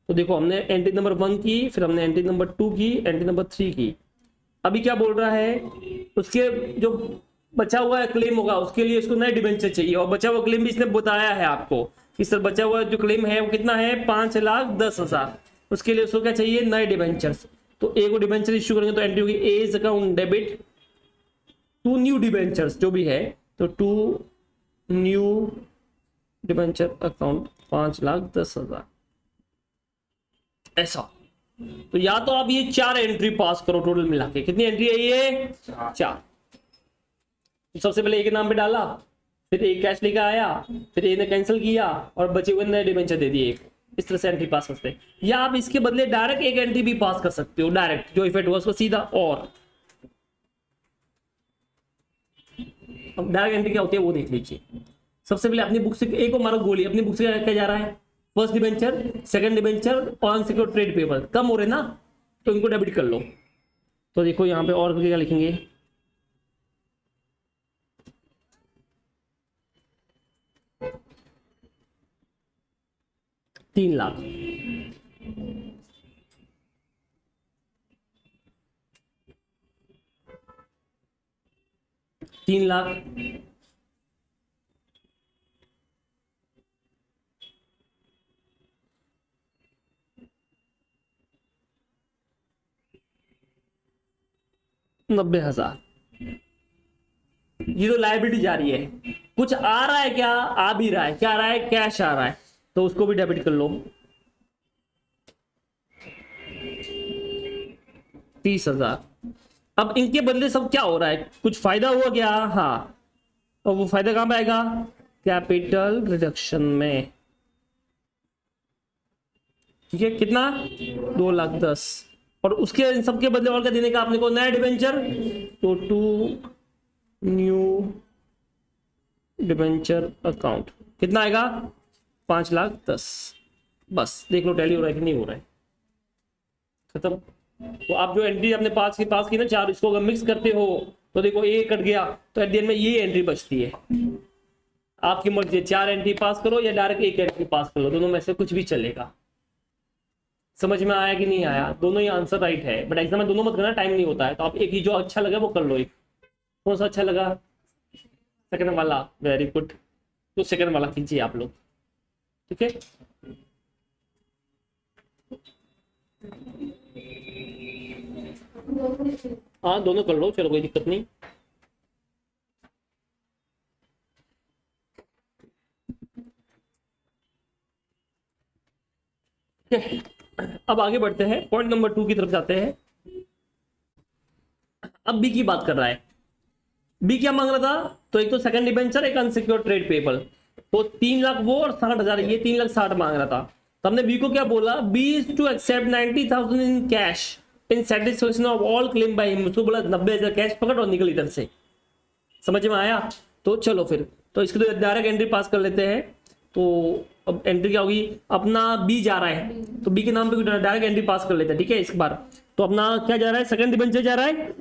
तो देखो हमने एंट्री नंबर 1 की, फिर हमने एंट्री नंबर 2 की, एंट्री नंबर 3 की। अभी क्या बोल रहा है, उसके जो बचा हुआ है क्लेम होगा उसके लिए इसको नए डिबेंचर चाहिए, और बचा हुआ क्लेम भी इसने बताया है आपको कि सर बचा हुआ जो क्लेम है वो कितना है 5,10,000, उसके लिए उसको क्या चाहिए नए डिबेंचर्स। तो ए को डिबेंचर इश्यू करेंगे तो एंट्री होगी as account debit to new debentures जो भी है, तो टू न्यू डिबेंचर अकाउंट 5,10,000। ऐसा तो या तो आप ये 4 एंट्री पास करो, टोटल मिला के कितनी एंट्री है ये 4। तो सबसे पहले ए के नाम पे डाला, फिर ए कैश लेकर आया, फिर ए ने कैंसिल किया और बचे हुए नए डिबेंचर दे दिए। इस तरह से एंट्री पास करते हैं, या आप इसके बदले डायरेक्ट एक एंट्री भी पास कर सकते हो, डायरेक्ट जो इफेक्ट हुआ उसको सीधा। और अब डायरेक्ट एंट्री क्या होती है वो देख लीजिए। सबसे पहले अपनी बुक से ए को मारो गोली, अपनी बुक से क्या जा रहा है फर्स्ट डिबेंचर, सेकंड डिबेंचर और अनसिक्योर्ड ट्रेड पेपर कम हो रहे ना, तो इनको डेबिट कर लो। तो देखो यहाँ पे और क्या लिखेंगे, $3,00,000 $3,00,000 $3,00,000 90,000। ये तो लायबिलिटी जा रही है। कुछ आ रहा है क्या? आ भी रहा है। क्या आ रहा है? कैश आ रहा है, तो उसको भी डेबिट कर लो। 30,000। अब इनके बदले सब क्या हो रहा है? कुछ फायदा हुआ क्या? हाँ, और वो फायदा कहां पे आएगा? कैपिटल रिडक्शन में। ठीक है, कितना? 2,10,000। और उसके इन सबके बदले और क्या देने का आपने को? नया डिबेंचर, तो 2 न्यू डिबेंचर अकाउंट। कितना आएगा? 5,10,000। बस देख लो टैली हो रहा है कि नहीं हो रहा है। खत्म। तो आप जो एंट्री अपने पास की ना 4, इसको अगर मिक्स करते हो तो देखो ए कट गया, तो एट द एंड में ये एंट्री बचती है। आपकी मर्जी है, 4 एंट्री पास करो या डायरेक्ट एक एंट्री पास कर लो, दोनों में से कुछ भी चलेगा। समझ में आया कि नहीं आया? दोनों ही आंसर राइट है, बट एग्जाम में दोनों मत करना, टाइम नहीं होता है। तो आप एक ही जो अच्छा लगा वो कर लो। एक कौन सा अच्छा लगा? सेकंड वाला। वेरी गुड, तो सेकंड वाला कीजिए आप लोग। ठीक है, हाँ दोनों कर लो, चलो कोई दिक्कत नहीं। अब आगे बढ़ते हैं, पॉइंट नंबर 2 की तरफ जाते हैं। अब बी की बात कर रहा है। बी क्या मांग रहा था? तो एक तो सेकंड डिबेंचर, एक अनसिक्योर्ड ट्रेड पेबल। तो 3 लाख वो और 60,000 ये, 3,60,000 मांग रहा था। तो हमने बी को क्या बोला? B is to accept 90,000 in cash in satisfaction of all claim by him. उसको बोला 90,000 कैश पकड़ और निकल इधर से। समझ में आया? तो चलो फिर, तो इसकी तो डायरेक्ट एंट्री पास कर लेते हैं। तो अब एंट्री क्या होगी? अपना बी जा रहा है, तो बी के नाम पे डायरेक्ट एंट्री पास कर लेते हैं। ठीक है, इस बार तो अपना क्या जा रहा है? सेकंड डिबेंचर जा रहा है,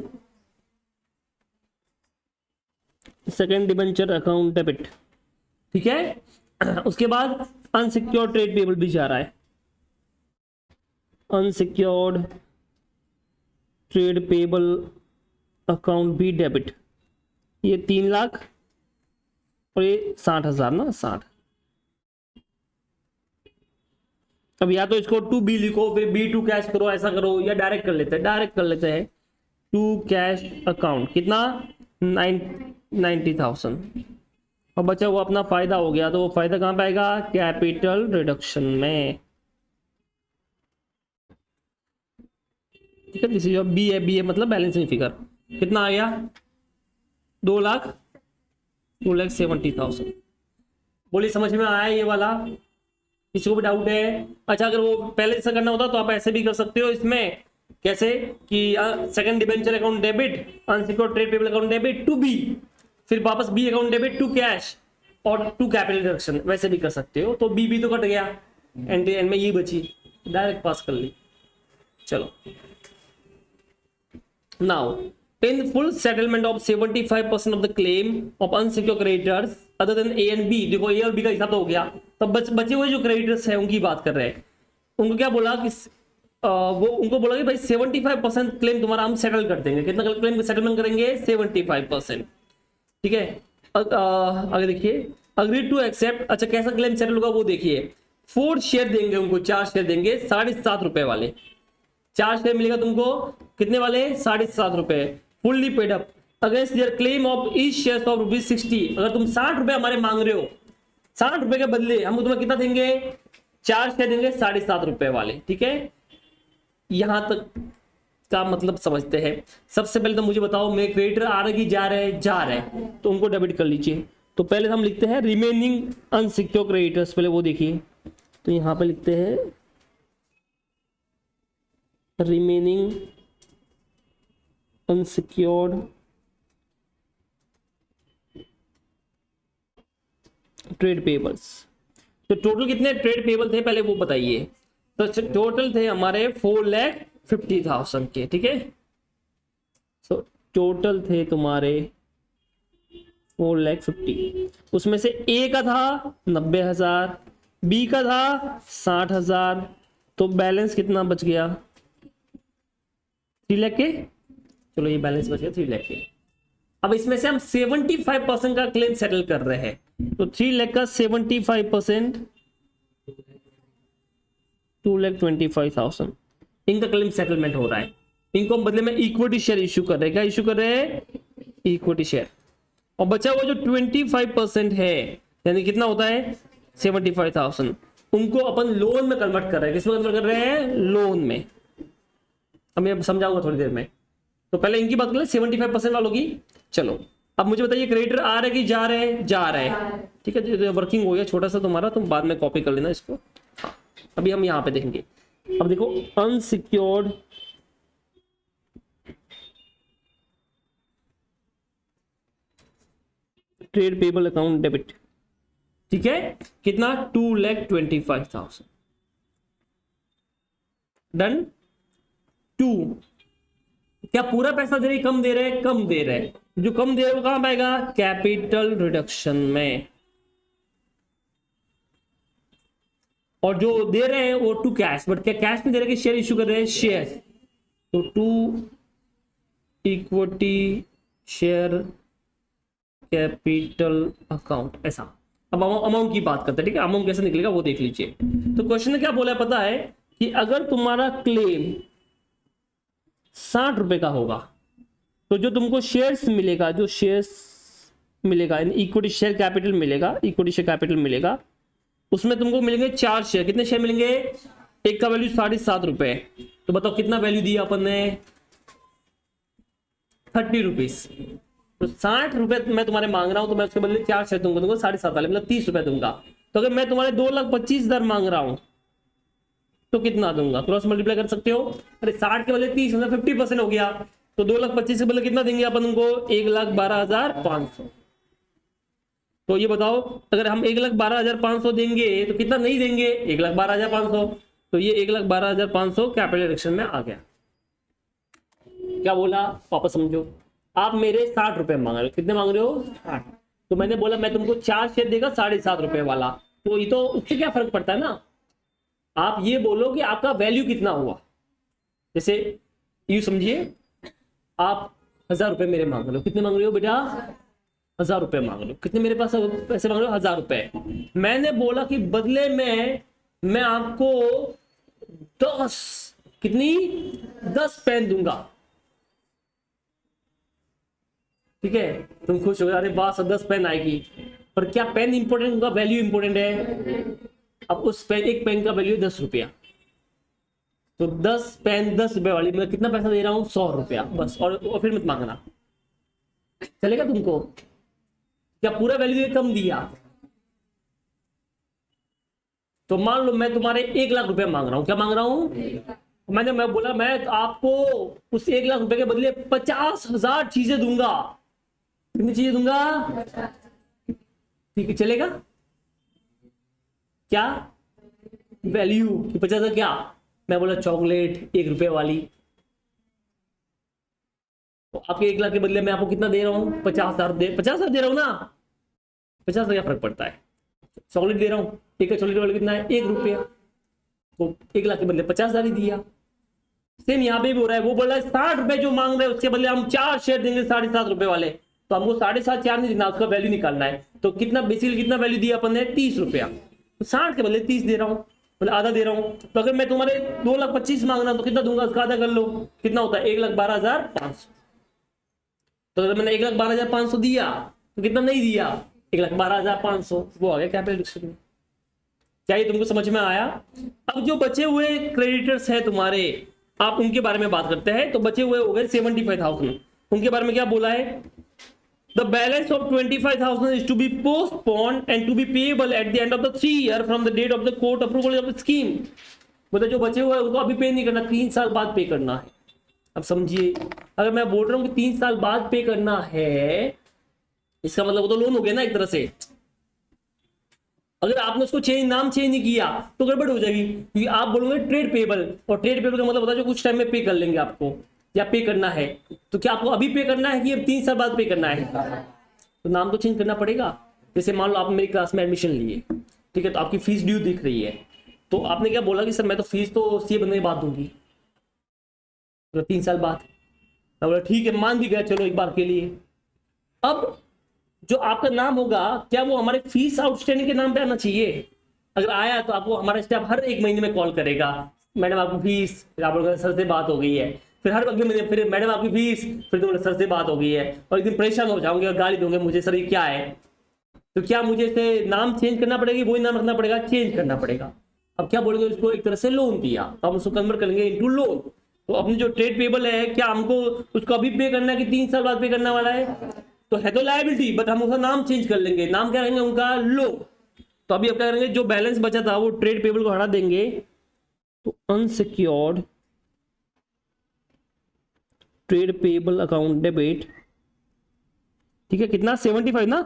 सेकंड डिबेंचर अकाउंट डेबिट। ठीक है, उसके बाद अनसिक्योर्ड ट्रेड पेबल भी जा रहा है, अनसिक्योर्ड ट्रेड पेबल अकाउंट भी डेबिट। ये 3 लाख और ये 60,000 ना, 60। अब या तो इसको 2B लिखो, फिर B2 कैश करो, ऐसा करो, या डायरेक्ट कर लेते हैं। डायरेक्ट कर लेते हैं 2 कैश अकाउंट। कितना? 90,000। और बचा वो अपना फायदा हो गया, तो वो फायदा कहां पे आएगा? कैपिटल रिडक्शन में। ठीक है, दिस इज योर बी है मतलब बैलेंसिंग फिगर। कितना आ गया? 2,70,000। बोलिए समझ में आया ये वाला? किसी को भी डाउट है? अच्छा, अगर वो पहले से करना होता तो आप ऐसे भी कर सकते हो इसमें। कैसे कि second debenture account debit, unsecured trade payable account debit to B, फिर वापस B account debit to cash और टू कैपिटल रिडक्शन, वैसे भी कर सकते हो। तो बी तो कट गया, एंट्री एंड में ये बची, डायरेक्ट पास कर ली। चलो, now in full settlement of 75% of the claim of unsecured creditors other than A and B। देखो A और B का हिसाब तो हो गया, तब बचे हुए जो क्रेडिटर्स हैं उनकी बात कर रहे हैं। उनको क्या बोला कि वो उनको बोला कि भाई 75% क्लेम तुम्हारा हम सेटल कर देंगे। कितना क्लेम सेटलमेंट करेंगे? 75%। ठीक है, आगे देखिए, अग्री टू एक्सेप्ट। अच्छा, कैसा क्लेम सेटल होगा वो देखिए। 4 शेयर देंगे उनको, 4 शेयर देंगे 7.5 रुपए वाले। 4 शेयर मिलेगा तुमको, कितने वाले? 7.5 रुपए। Fully paid up against their claim of each share of ₹60। अगर तुम 60 रुपए हमारे मांग रहे हो, 60 रुपए के बदले हम तुम्हें कितना देंगे? 4 शेयर देंगे 7.5 रुपए वाले। ठीक है, यहां तक का मतलब समझते हैं। सबसे पहले तो मुझे बताओ, मेरे क्रेडिटर आ रहे कि जा रहे? जा रहे, तो उनको डेबिट कर लीजिए। तो पहले हम लिखते हैं रिमेनिंग अनसिक्योर्ड क्रेडिटर्स, पहले वो देखिए। तो यहां पे लिखते हैं रिमेनिंग अनसिक्योर्ड ट्रेड पेबल्स। तो टोटल कितने ट्रेड पेबल थे पहले वो बताइए। तो टोटल थे हमारे 4,50,000 के। ठीक है, सो टोटल थे तुम्हारे 4,50,000। उसमें से ए का था 90,000, बी का था 60,000, तो बैलेंस कितना बच गया? 3 लाख के। चलो, ये बैलेंस बच गया 3 लाख के। अब इसमें से हम 75% का क्लेम सेटल कर रहे हैं, तो 3 लाख का 75% 2,25,000 इनका क्लेम सेटलमेंट हो रहा है। इनको हम बदले में इक्विटी शेयर इश्यू कर रहे हैं। क्या इश्यू कर रहे हैं? Equity share. और बचा हुआ जो 25% है, यानी कितना होता है 75,000, उनको अपन लोन में कन्वर्ट कर रहे हैं। किसमें कन्वर्ट कर रहे हैं? लोन में। अब मैं समझाऊंगा थोड़ी देर में। तो पहले इनकी बात कर ले 75% वालों की। चलो अब मुझे बताइए क्रेडिटर आ रहे कि जा रहे हैं? जा रहे हैं। ठीक है, तो वर्किंग हो गया छोटा सा तुम्हारा, तुम बाद में कॉपी कर लेना इसको। हाँ, अभी हम यहाँ पे देखेंगे। अब देखो unsecured trade payable account debit, ठीक है, कितना? 2,25,000। डन। 2, क्या पूरा पैसा दे रहे, कम दे रहे? कम दे रहे। जो कम दे रहे वो कहां पाएगा? कैपिटल रिडक्शन में। और जो दे रहे हैं वो टू कैश, बट क्या कैश में दे रहे हैं कि शेयर इश्यू कर रहे हैं? शेयर। तो to equity share capital account, ऐसा। अब अमाउंट की बात करते हैं, ठीक है, अमाउंट कैसे निकलेगा वो देख लीजिए। तो क्वेश्चन ने क्या बोला है पता है कि अगर तुम्हारा क्लेम 60 रुपए का होगा तो जो तुमको शेयर्स मिलेगा, जो शेयर्स मिलेगा इक्विटी शेयर कैपिटल मिलेगा, इक्विटी शेयर कैपिटल मिलेगा, उसमें तुमको मिलेंगे 4 शेयर। कितने शेयर मिलेंगे? एक का वैल्यू 7.5 रुपए। तो बताओ कितना वैल्यू दिया अपन ने? 30 रुपीज। तो 60 रुपए मैं तुम्हारे मांग रहा हूं, तो मैं उसके बदले 4 शेयर तुमको दूंगा 7.5 वाले, मतलब 30 रुपए दूंगा। तो अगर मैं तुम्हारे 2,25,000 मांग रहा हूं तो कितना दूंगा? क्रॉस मल्टीप्लाई कर सकते हो। अरे 60 के बदले 30 मतलब 50% हो गया। तो 2,25,000 के बदले कितना देंगे अपन उनको? 1,12,500। तो ये बताओ अगर हम 1,12,500 देंगे तो कितना नहीं देंगे? 1,12,500। तो ये 1,12,500 कैपिटल रिडक्शन में आ गया। क्या बोला? वापस समझो। आप मेरे 60 रुपए मांग रहे हो। कितने मांग रहे हो? 60। तो मैंने बोला मैं तुमको 4 शेयर देगा 7.5 रुपए वाला। तो ये तो उससे क्या फर्क पड़ता है ना। आप ये बोलो कि आपका वैल्यू कितना हुआ। जैसे यू समझिए, आप 1,000 रुपए मेरे मांग रहे हो। कितने मांग रहे हो बेटा? 1,000 रुपए मांग रहे हो। कितने मेरे पास पैसे मांग रहे हो? 1,000 रुपए। मैंने बोला कि बदले में मैं आपको 10 कितनी 10 पेन दूंगा। ठीक है, तुम खुश हो गए, अरे वाह 10 पेन आएगी। पर क्या पेन इंपॉर्टेंट होगा? वैल्यू इंपॉर्टेंट है। अब उस पेन, एक पेन का वैल्यू 10 रुपया। तो 10 पेन 10 रुपए वाली, मैं कितना पैसा दे रहा हूं? 100 रुपया बस। और फिर मत मांगना, चलेगा तुमको? क्या पूरा वैल्यू कम दिया? तो मान लो मैं तुम्हारे 1,00,000 रुपए मांग रहा हूं। क्या मांग रहा हूं? मैं बोला मैं आपको उस 1,00,000 रुपए के बदले 50,000 चीजें दूंगा। कितनी चीजें दूंगा? ठीक है, चलेगा? क्या वैल्यू कि 50,000? क्या मैं बोला चॉकलेट 1 रुपए वाली। तो आपके 1,00,000 के बदले मैं आपको कितना दे रहा हूं? 50,000 दे रहा हूं ना। 50,000 क्या फर्क पड़ता है? चॉकलेट दे रहा हूं, एक का चॉकलेट वाला कितना है? 1 रुपया। तो 1,00,000 के बदले 50,000 ही दिया। सेम यहाँ पे भी हो रहा है। वो बोल रहा है 60 रुपए जो मांग रहे हैं उसके बदले हम 4 शेयर देंगे 7.5 रुपए वाले। तो हमको 7.5 4 नहीं देना, उसका वैल्यू निकालना है। तो कितना बेसिकली कितना वैल्यू दिया अपन ने? 30 रुपया। तो 60 के बदले 30 दे रहा हूँ, मतलब आधा दे रहा हूँ। तो अगर मैं तुम्हारे 2,25,000 मांग रहा हूँ तो कितना दूंगा? उसका आधा कर लो। कितना होता है? 1,12,500। तो अगर मैंने 1,12,500 दिया तो कितना नहीं दिया? 1,12,500। वो आ गया कैपिटल रिडक्शन में। क्या ये तुमको समझ में आया? अब जो बचे हुए क्रेडिटर्स है तुम्हारे, आप उनके बारे में बात करते हैं। तो बचे हुए हो गए 75,000। उनके बारे में क्या बोला है? The balance of 25,000 is to be postponed and to be payable at the end of the 3 year from the date of the court approval of the scheme. मतलब जो बचे हुए हैं उनको अभी पे नहीं करना, 3 साल बाद पे करना है। अब समझिए, अगर मैं बोल रहा हूँ कि 3 साल बाद पे करना है, इसका मतलब वो तो लोन हो गया ना एक तरह से। अगर आपने उसको नाम चेंज नहीं किया तो गड़बड़ हो जाएगी, क्योंकि आप बोलोगे ट्रेड पेबल, और ट्रेड पेबल का मतलब होता है जो कुछ टाइम में पे कर लेंगे आपको, या पे करना है। तो क्या आपको अभी पे करना है कि अब 3 साल बाद पे करना है? तो नाम तो चेंज करना पड़ेगा। जैसे मान लो आप मेरी क्लास में एडमिशन लिए, ठीक है, तो आपकी फीस ड्यू दिख रही है। तो आपने क्या बोला कि सर मैं तो फीस तो सीए बनने के बाद दूंगी, तो 3 साल बाद। मैं बोला ठीक है, मान भी गया, चलो एक बार के लिए। अब जो आपका नाम होगा, क्या वो हमारे फीस आउटस्टैंडिंग के नाम पे आना चाहिए? अगर आया तो आपको हमारा स्टाफ हर 1 महीने में कॉल करेगा, मैडम आपको फीस, आप सर से बात हो गई है। फिर हर अगले महीने फिर मैडम आपकी फीस, फिर तुम्हारे सर से बात हो गई है और एक दिन परेशान हो जाओगे और गाली दोगे मुझे, सर ये क्या है, तो क्या मुझे इसे नाम चेंज करना पड़ेगा, वही नाम रखना पड़ेगा, चेंज करना पड़ेगा। अब क्या बोलेंगे, इसको एक तरह से लोन दिया, तो हम उसको कन्वर्ट करेंगे इनटू लोन। तो अपनी जो ट्रेड पेबल है, क्या हमको उसको अभी पे करना है कि 3 साल बाद पे करने वाला है, तो है तो लायबिलिटी, बट हम उसका नाम चेंज कर लेंगे, नाम क्या रहेंगे उनका, लोन। तो अभी अब क्या करेंगे, जो बैलेंस बचा था वो ट्रेड पेबल को हटा देंगे, तो unsecured trade payable account debit, ठीक है, कितना 75 ना,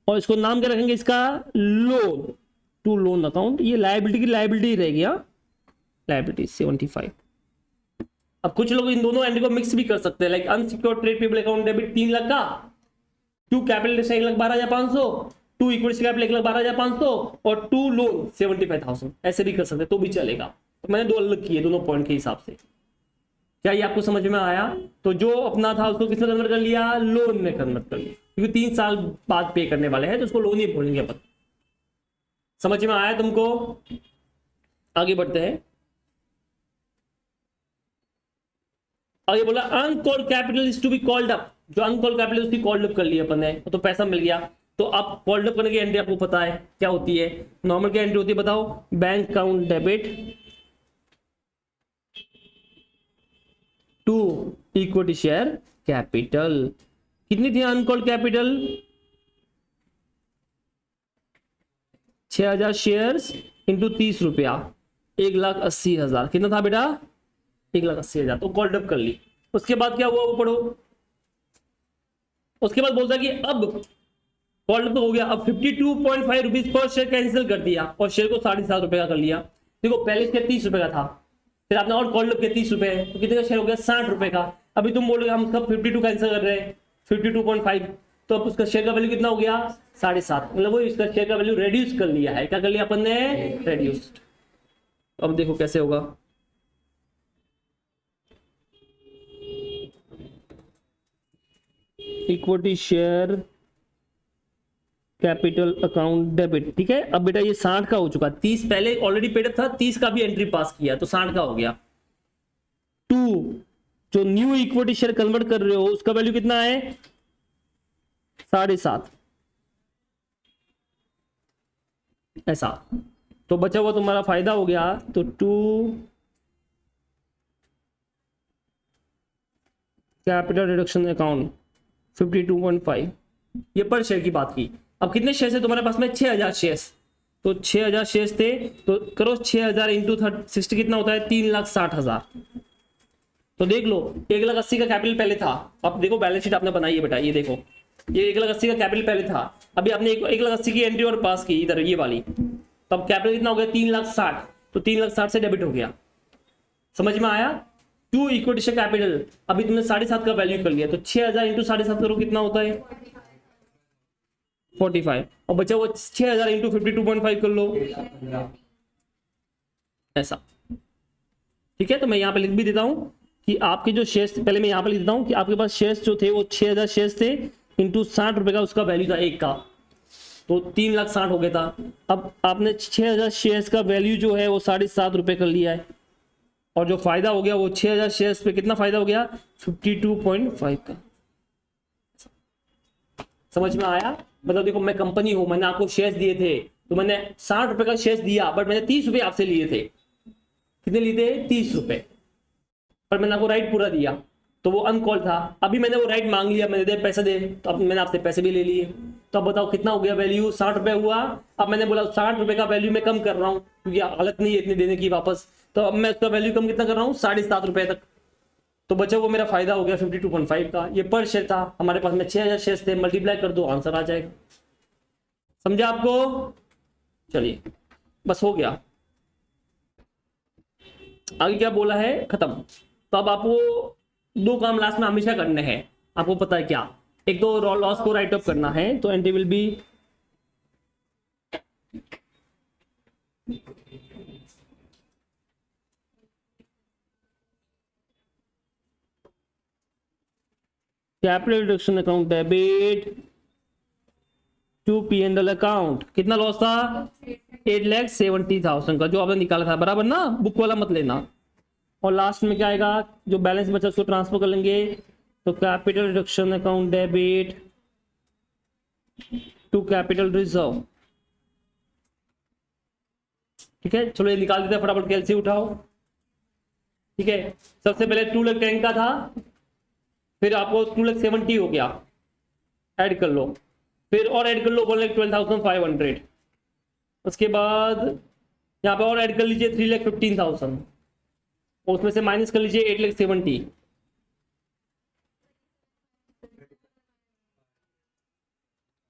और इसको नाम क्या रखेंगे इसका, लोन टू लोन अकाउंट। ये लायबिलिटी की लायबिलिटी रहेगी, लायबिलिटी 75। अब कुछ लोग इन दोनों एंट्री को मिक्स भी कर सकते हैं, like unsecured trade payable account debit 3 lakh का, to capital 1,12,500, to equity capital 1,12,500 और टू लोन 75,000, ऐसे भी कर सकते हैं तो भी चलेगा। तो मैंने 2 अलग किए दोनों पॉइंट के हिसाब से। क्या ये आपको समझ में आया? तो जो अपना था उसको किसमें कन्वर्ट कर लिया, लोन में कन्वर्ट कर लिया, क्योंकि 3 साल बाद पे करने वाले हैं तो उसको लोन ही बोलेंगे अपन। समझ में आया तुमको? आगे बढ़ते हैं। आगे बोला uncalled capital is to be called up, जो अनकॉल्ड कैपिटल उसकी कॉल्ड अप कर लिया अपन ने, तो पैसा मिल गया। तो अब कॉल्ड अप करने की एंट्री आपको पता है क्या होती है, नॉर्मल क्या एंट्री होती है बताओ, bank account debit to equity share capital. कितनी थी अनकॉल्ड कैपिटल, 6,000 शेयर्स इंटू 30 रुपया, 1,80,000, कितना था बेटा, 1,80,000, तो कॉल्ड अप कर ली। उसके बाद क्या हुआ वो पढ़ो, उसके बाद बोलता है कि अब कॉल्ड अप तो हो गया, अब 52.5 रुपीज पर शेयर कैंसिल कर दिया और शेयर को 7.5 रुपए का कर लिया। देखो पहले इसके 30 रुपए का था, फिर आपने और कॉल्ड अप किया 30 रुपए, तो कितने का शेयर हो गया, 60 रुपए का। अभी तुम बोलोगे हम उसका 52 कैंसिल कर रहे हैं, 52.5, तो अब उसका शेयर का वैल्यू कितना हो गया, 7.5, मतलब वो इसका शेयर का वैल्यू रेड्यूस कर लिया है। क्या कर लिया अपन ने, रेड्यूस्ड। अब देखो कैसे होगा, equity share capital account debit, ठीक है। अब बेटा ये 60 का हो चुका, 30 पहले ऑलरेडी पेड था, 30 का भी एंट्री पास किया तो 60 का हो गया। टू जो न्यू इक्विटी शेयर कन्वर्ट कर रहे हो उसका वैल्यू कितना है, 7.5, ऐसा। तो बचा हुआ तुम्हारा फायदा हो गया, तो टू कैपिटल रिडक्शन अकाउंट 52.5, ये पर शेयर की बात की। अब कितने शेयर है तुम्हारे पास में, 6,000 शेयर्स, तो 6,000 शेयर्स थे, तो करो 6,000 इंटू 60 कितना होता है, 3,60,000। तो देख लो 1,80,000 का कैपिटल पहले था, अब देखो बैलेंस शीट आपने बनाई है बेटा, ये देखो ये 1,80,000 का कैपिटल पहले था, अभी आपने 1,80,000 की एंट्री और पास की इधर ये वाली, तब कैपिटल कितना हो गया, 3,60,000, तो 3,60,000 से डेबिट हो गया। समझ में आया? टू इक्विटी शेयर कैपिटल, अभी तुमने 7.5 का वैल्यू कर लिया, तो 6,000 इंटू 7.5 करो कितना होता है, 45, और बचा वो 6,000 इंटू 52.5 कर लो, ऐसा। ठीक है, तो मैं यहाँ पे लिख भी देता हूँ कि आपके जो शेयर्स, पहले मैं यहाँ पे लिख देता हूँ कि आपके पास शेयर्स जो थे वो 6,000 शेयर्स थे, इंटू 60 रुपए का उसका वैल्यू था एक का, तो 3,60,000 हो गया था। अब आपने 6,000 शेयर्स का वैल्यू जो है वो 7.5 रुपए कर लिया है, और जो फायदा हो गया वो 6,000 शेयर्स पे कितना फायदा हो गया, 52.5 का। समझ में आया? मतलब देखो मैं कंपनी हूं, मैंने आपको शेयर्स दिए थे, तो मैंने 60 रुपए का शेयर्स दिया, बट मैंने 30 रुपए आपसे लिए थे। कितने लिए थे, 30 रुपए, पर मैंने आपको राइट पूरा दिया, तो वो अनकॉल्ड था। अभी मैंने वो राइट मांग लिया, मैंने दे पैसे दे, तो अब मैंने आपसे पैसे भी ले लिए, तो अब बताओ कितना हो गया वैल्यू, 60 रुपए हुआ। अब मैंने बोला 60 रुपए का वैल्यू मैं कम कर रहा हूँ, क्योंकि हालत नहीं है इतने देने की वापस, तो अब मैं उसका वैल्यू कम कितना कर रहा हूँ, 7.5 रुपए तक। तो बचा वो मेरा फायदा हो गया 52.5 का। ये पर शेयर था, हमारे पास में 6,000 शेयर्स थे, मल्टीप्लाई कर दो आंसर आ जाएगा। समझा आपको? चलिए बस हो गया, आगे क्या बोला है, खत्म। तो अब आपको 2 काम लास्ट में हमेशा करने हैं, आपको पता है क्या, एक तो लॉस को राइट ऑफ करना है, तो entry will be capital reduction account debit to P&L account. कितना लॉस था, 8,70,000 का, जो आपने निकाला था, बराबर ना, बुक वाला मत लेना, और लास्ट में क्या आएगा, जो बैलेंस बचा उसको ट्रांसफर कर लेंगे। तो capital reduction account debit to capital reserve. ठीक है, चलो ये निकाल देते हैं फटाफट, कैलसी उठाओ। ठीक है, सबसे पहले 2,10,000 का था, फिर आपको 2,70,000 हो गया, ऐड कर लो, फिर और ऐड कर लो 1,12,500। उसके बाद यहाँ पे और ऐड कर लीजिए 3,15,000, और उसमें से माइनस कर लीजिए 8,70,000।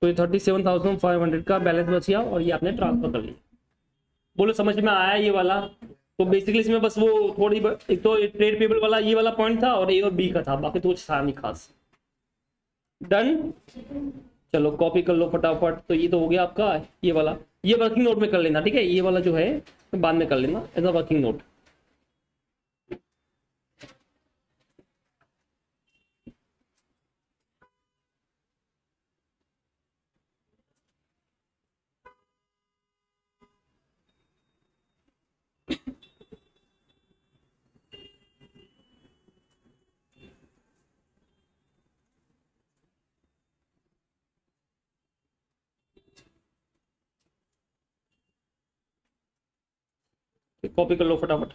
तो ये 37,500 का बैलेंस बच गया और ये आपने ट्रांसफर कर लिया। बोलो समझ में आया ये वाला? तो बेसिकली इसमें बस वो थोड़ी एक तो ट्रेड पेबल वाला ये वाला पॉइंट था और ए और बी का था, बाकी तो कुछ था नहीं खास। डन, चलो कॉपी कर लो फटाफट। तो ये तो हो गया आपका ये वाला, ये वर्किंग नोट में कर लेना। ठीक है, ये वाला जो है बाद में कर लेना as a working note. Copy कर लो फटाफट।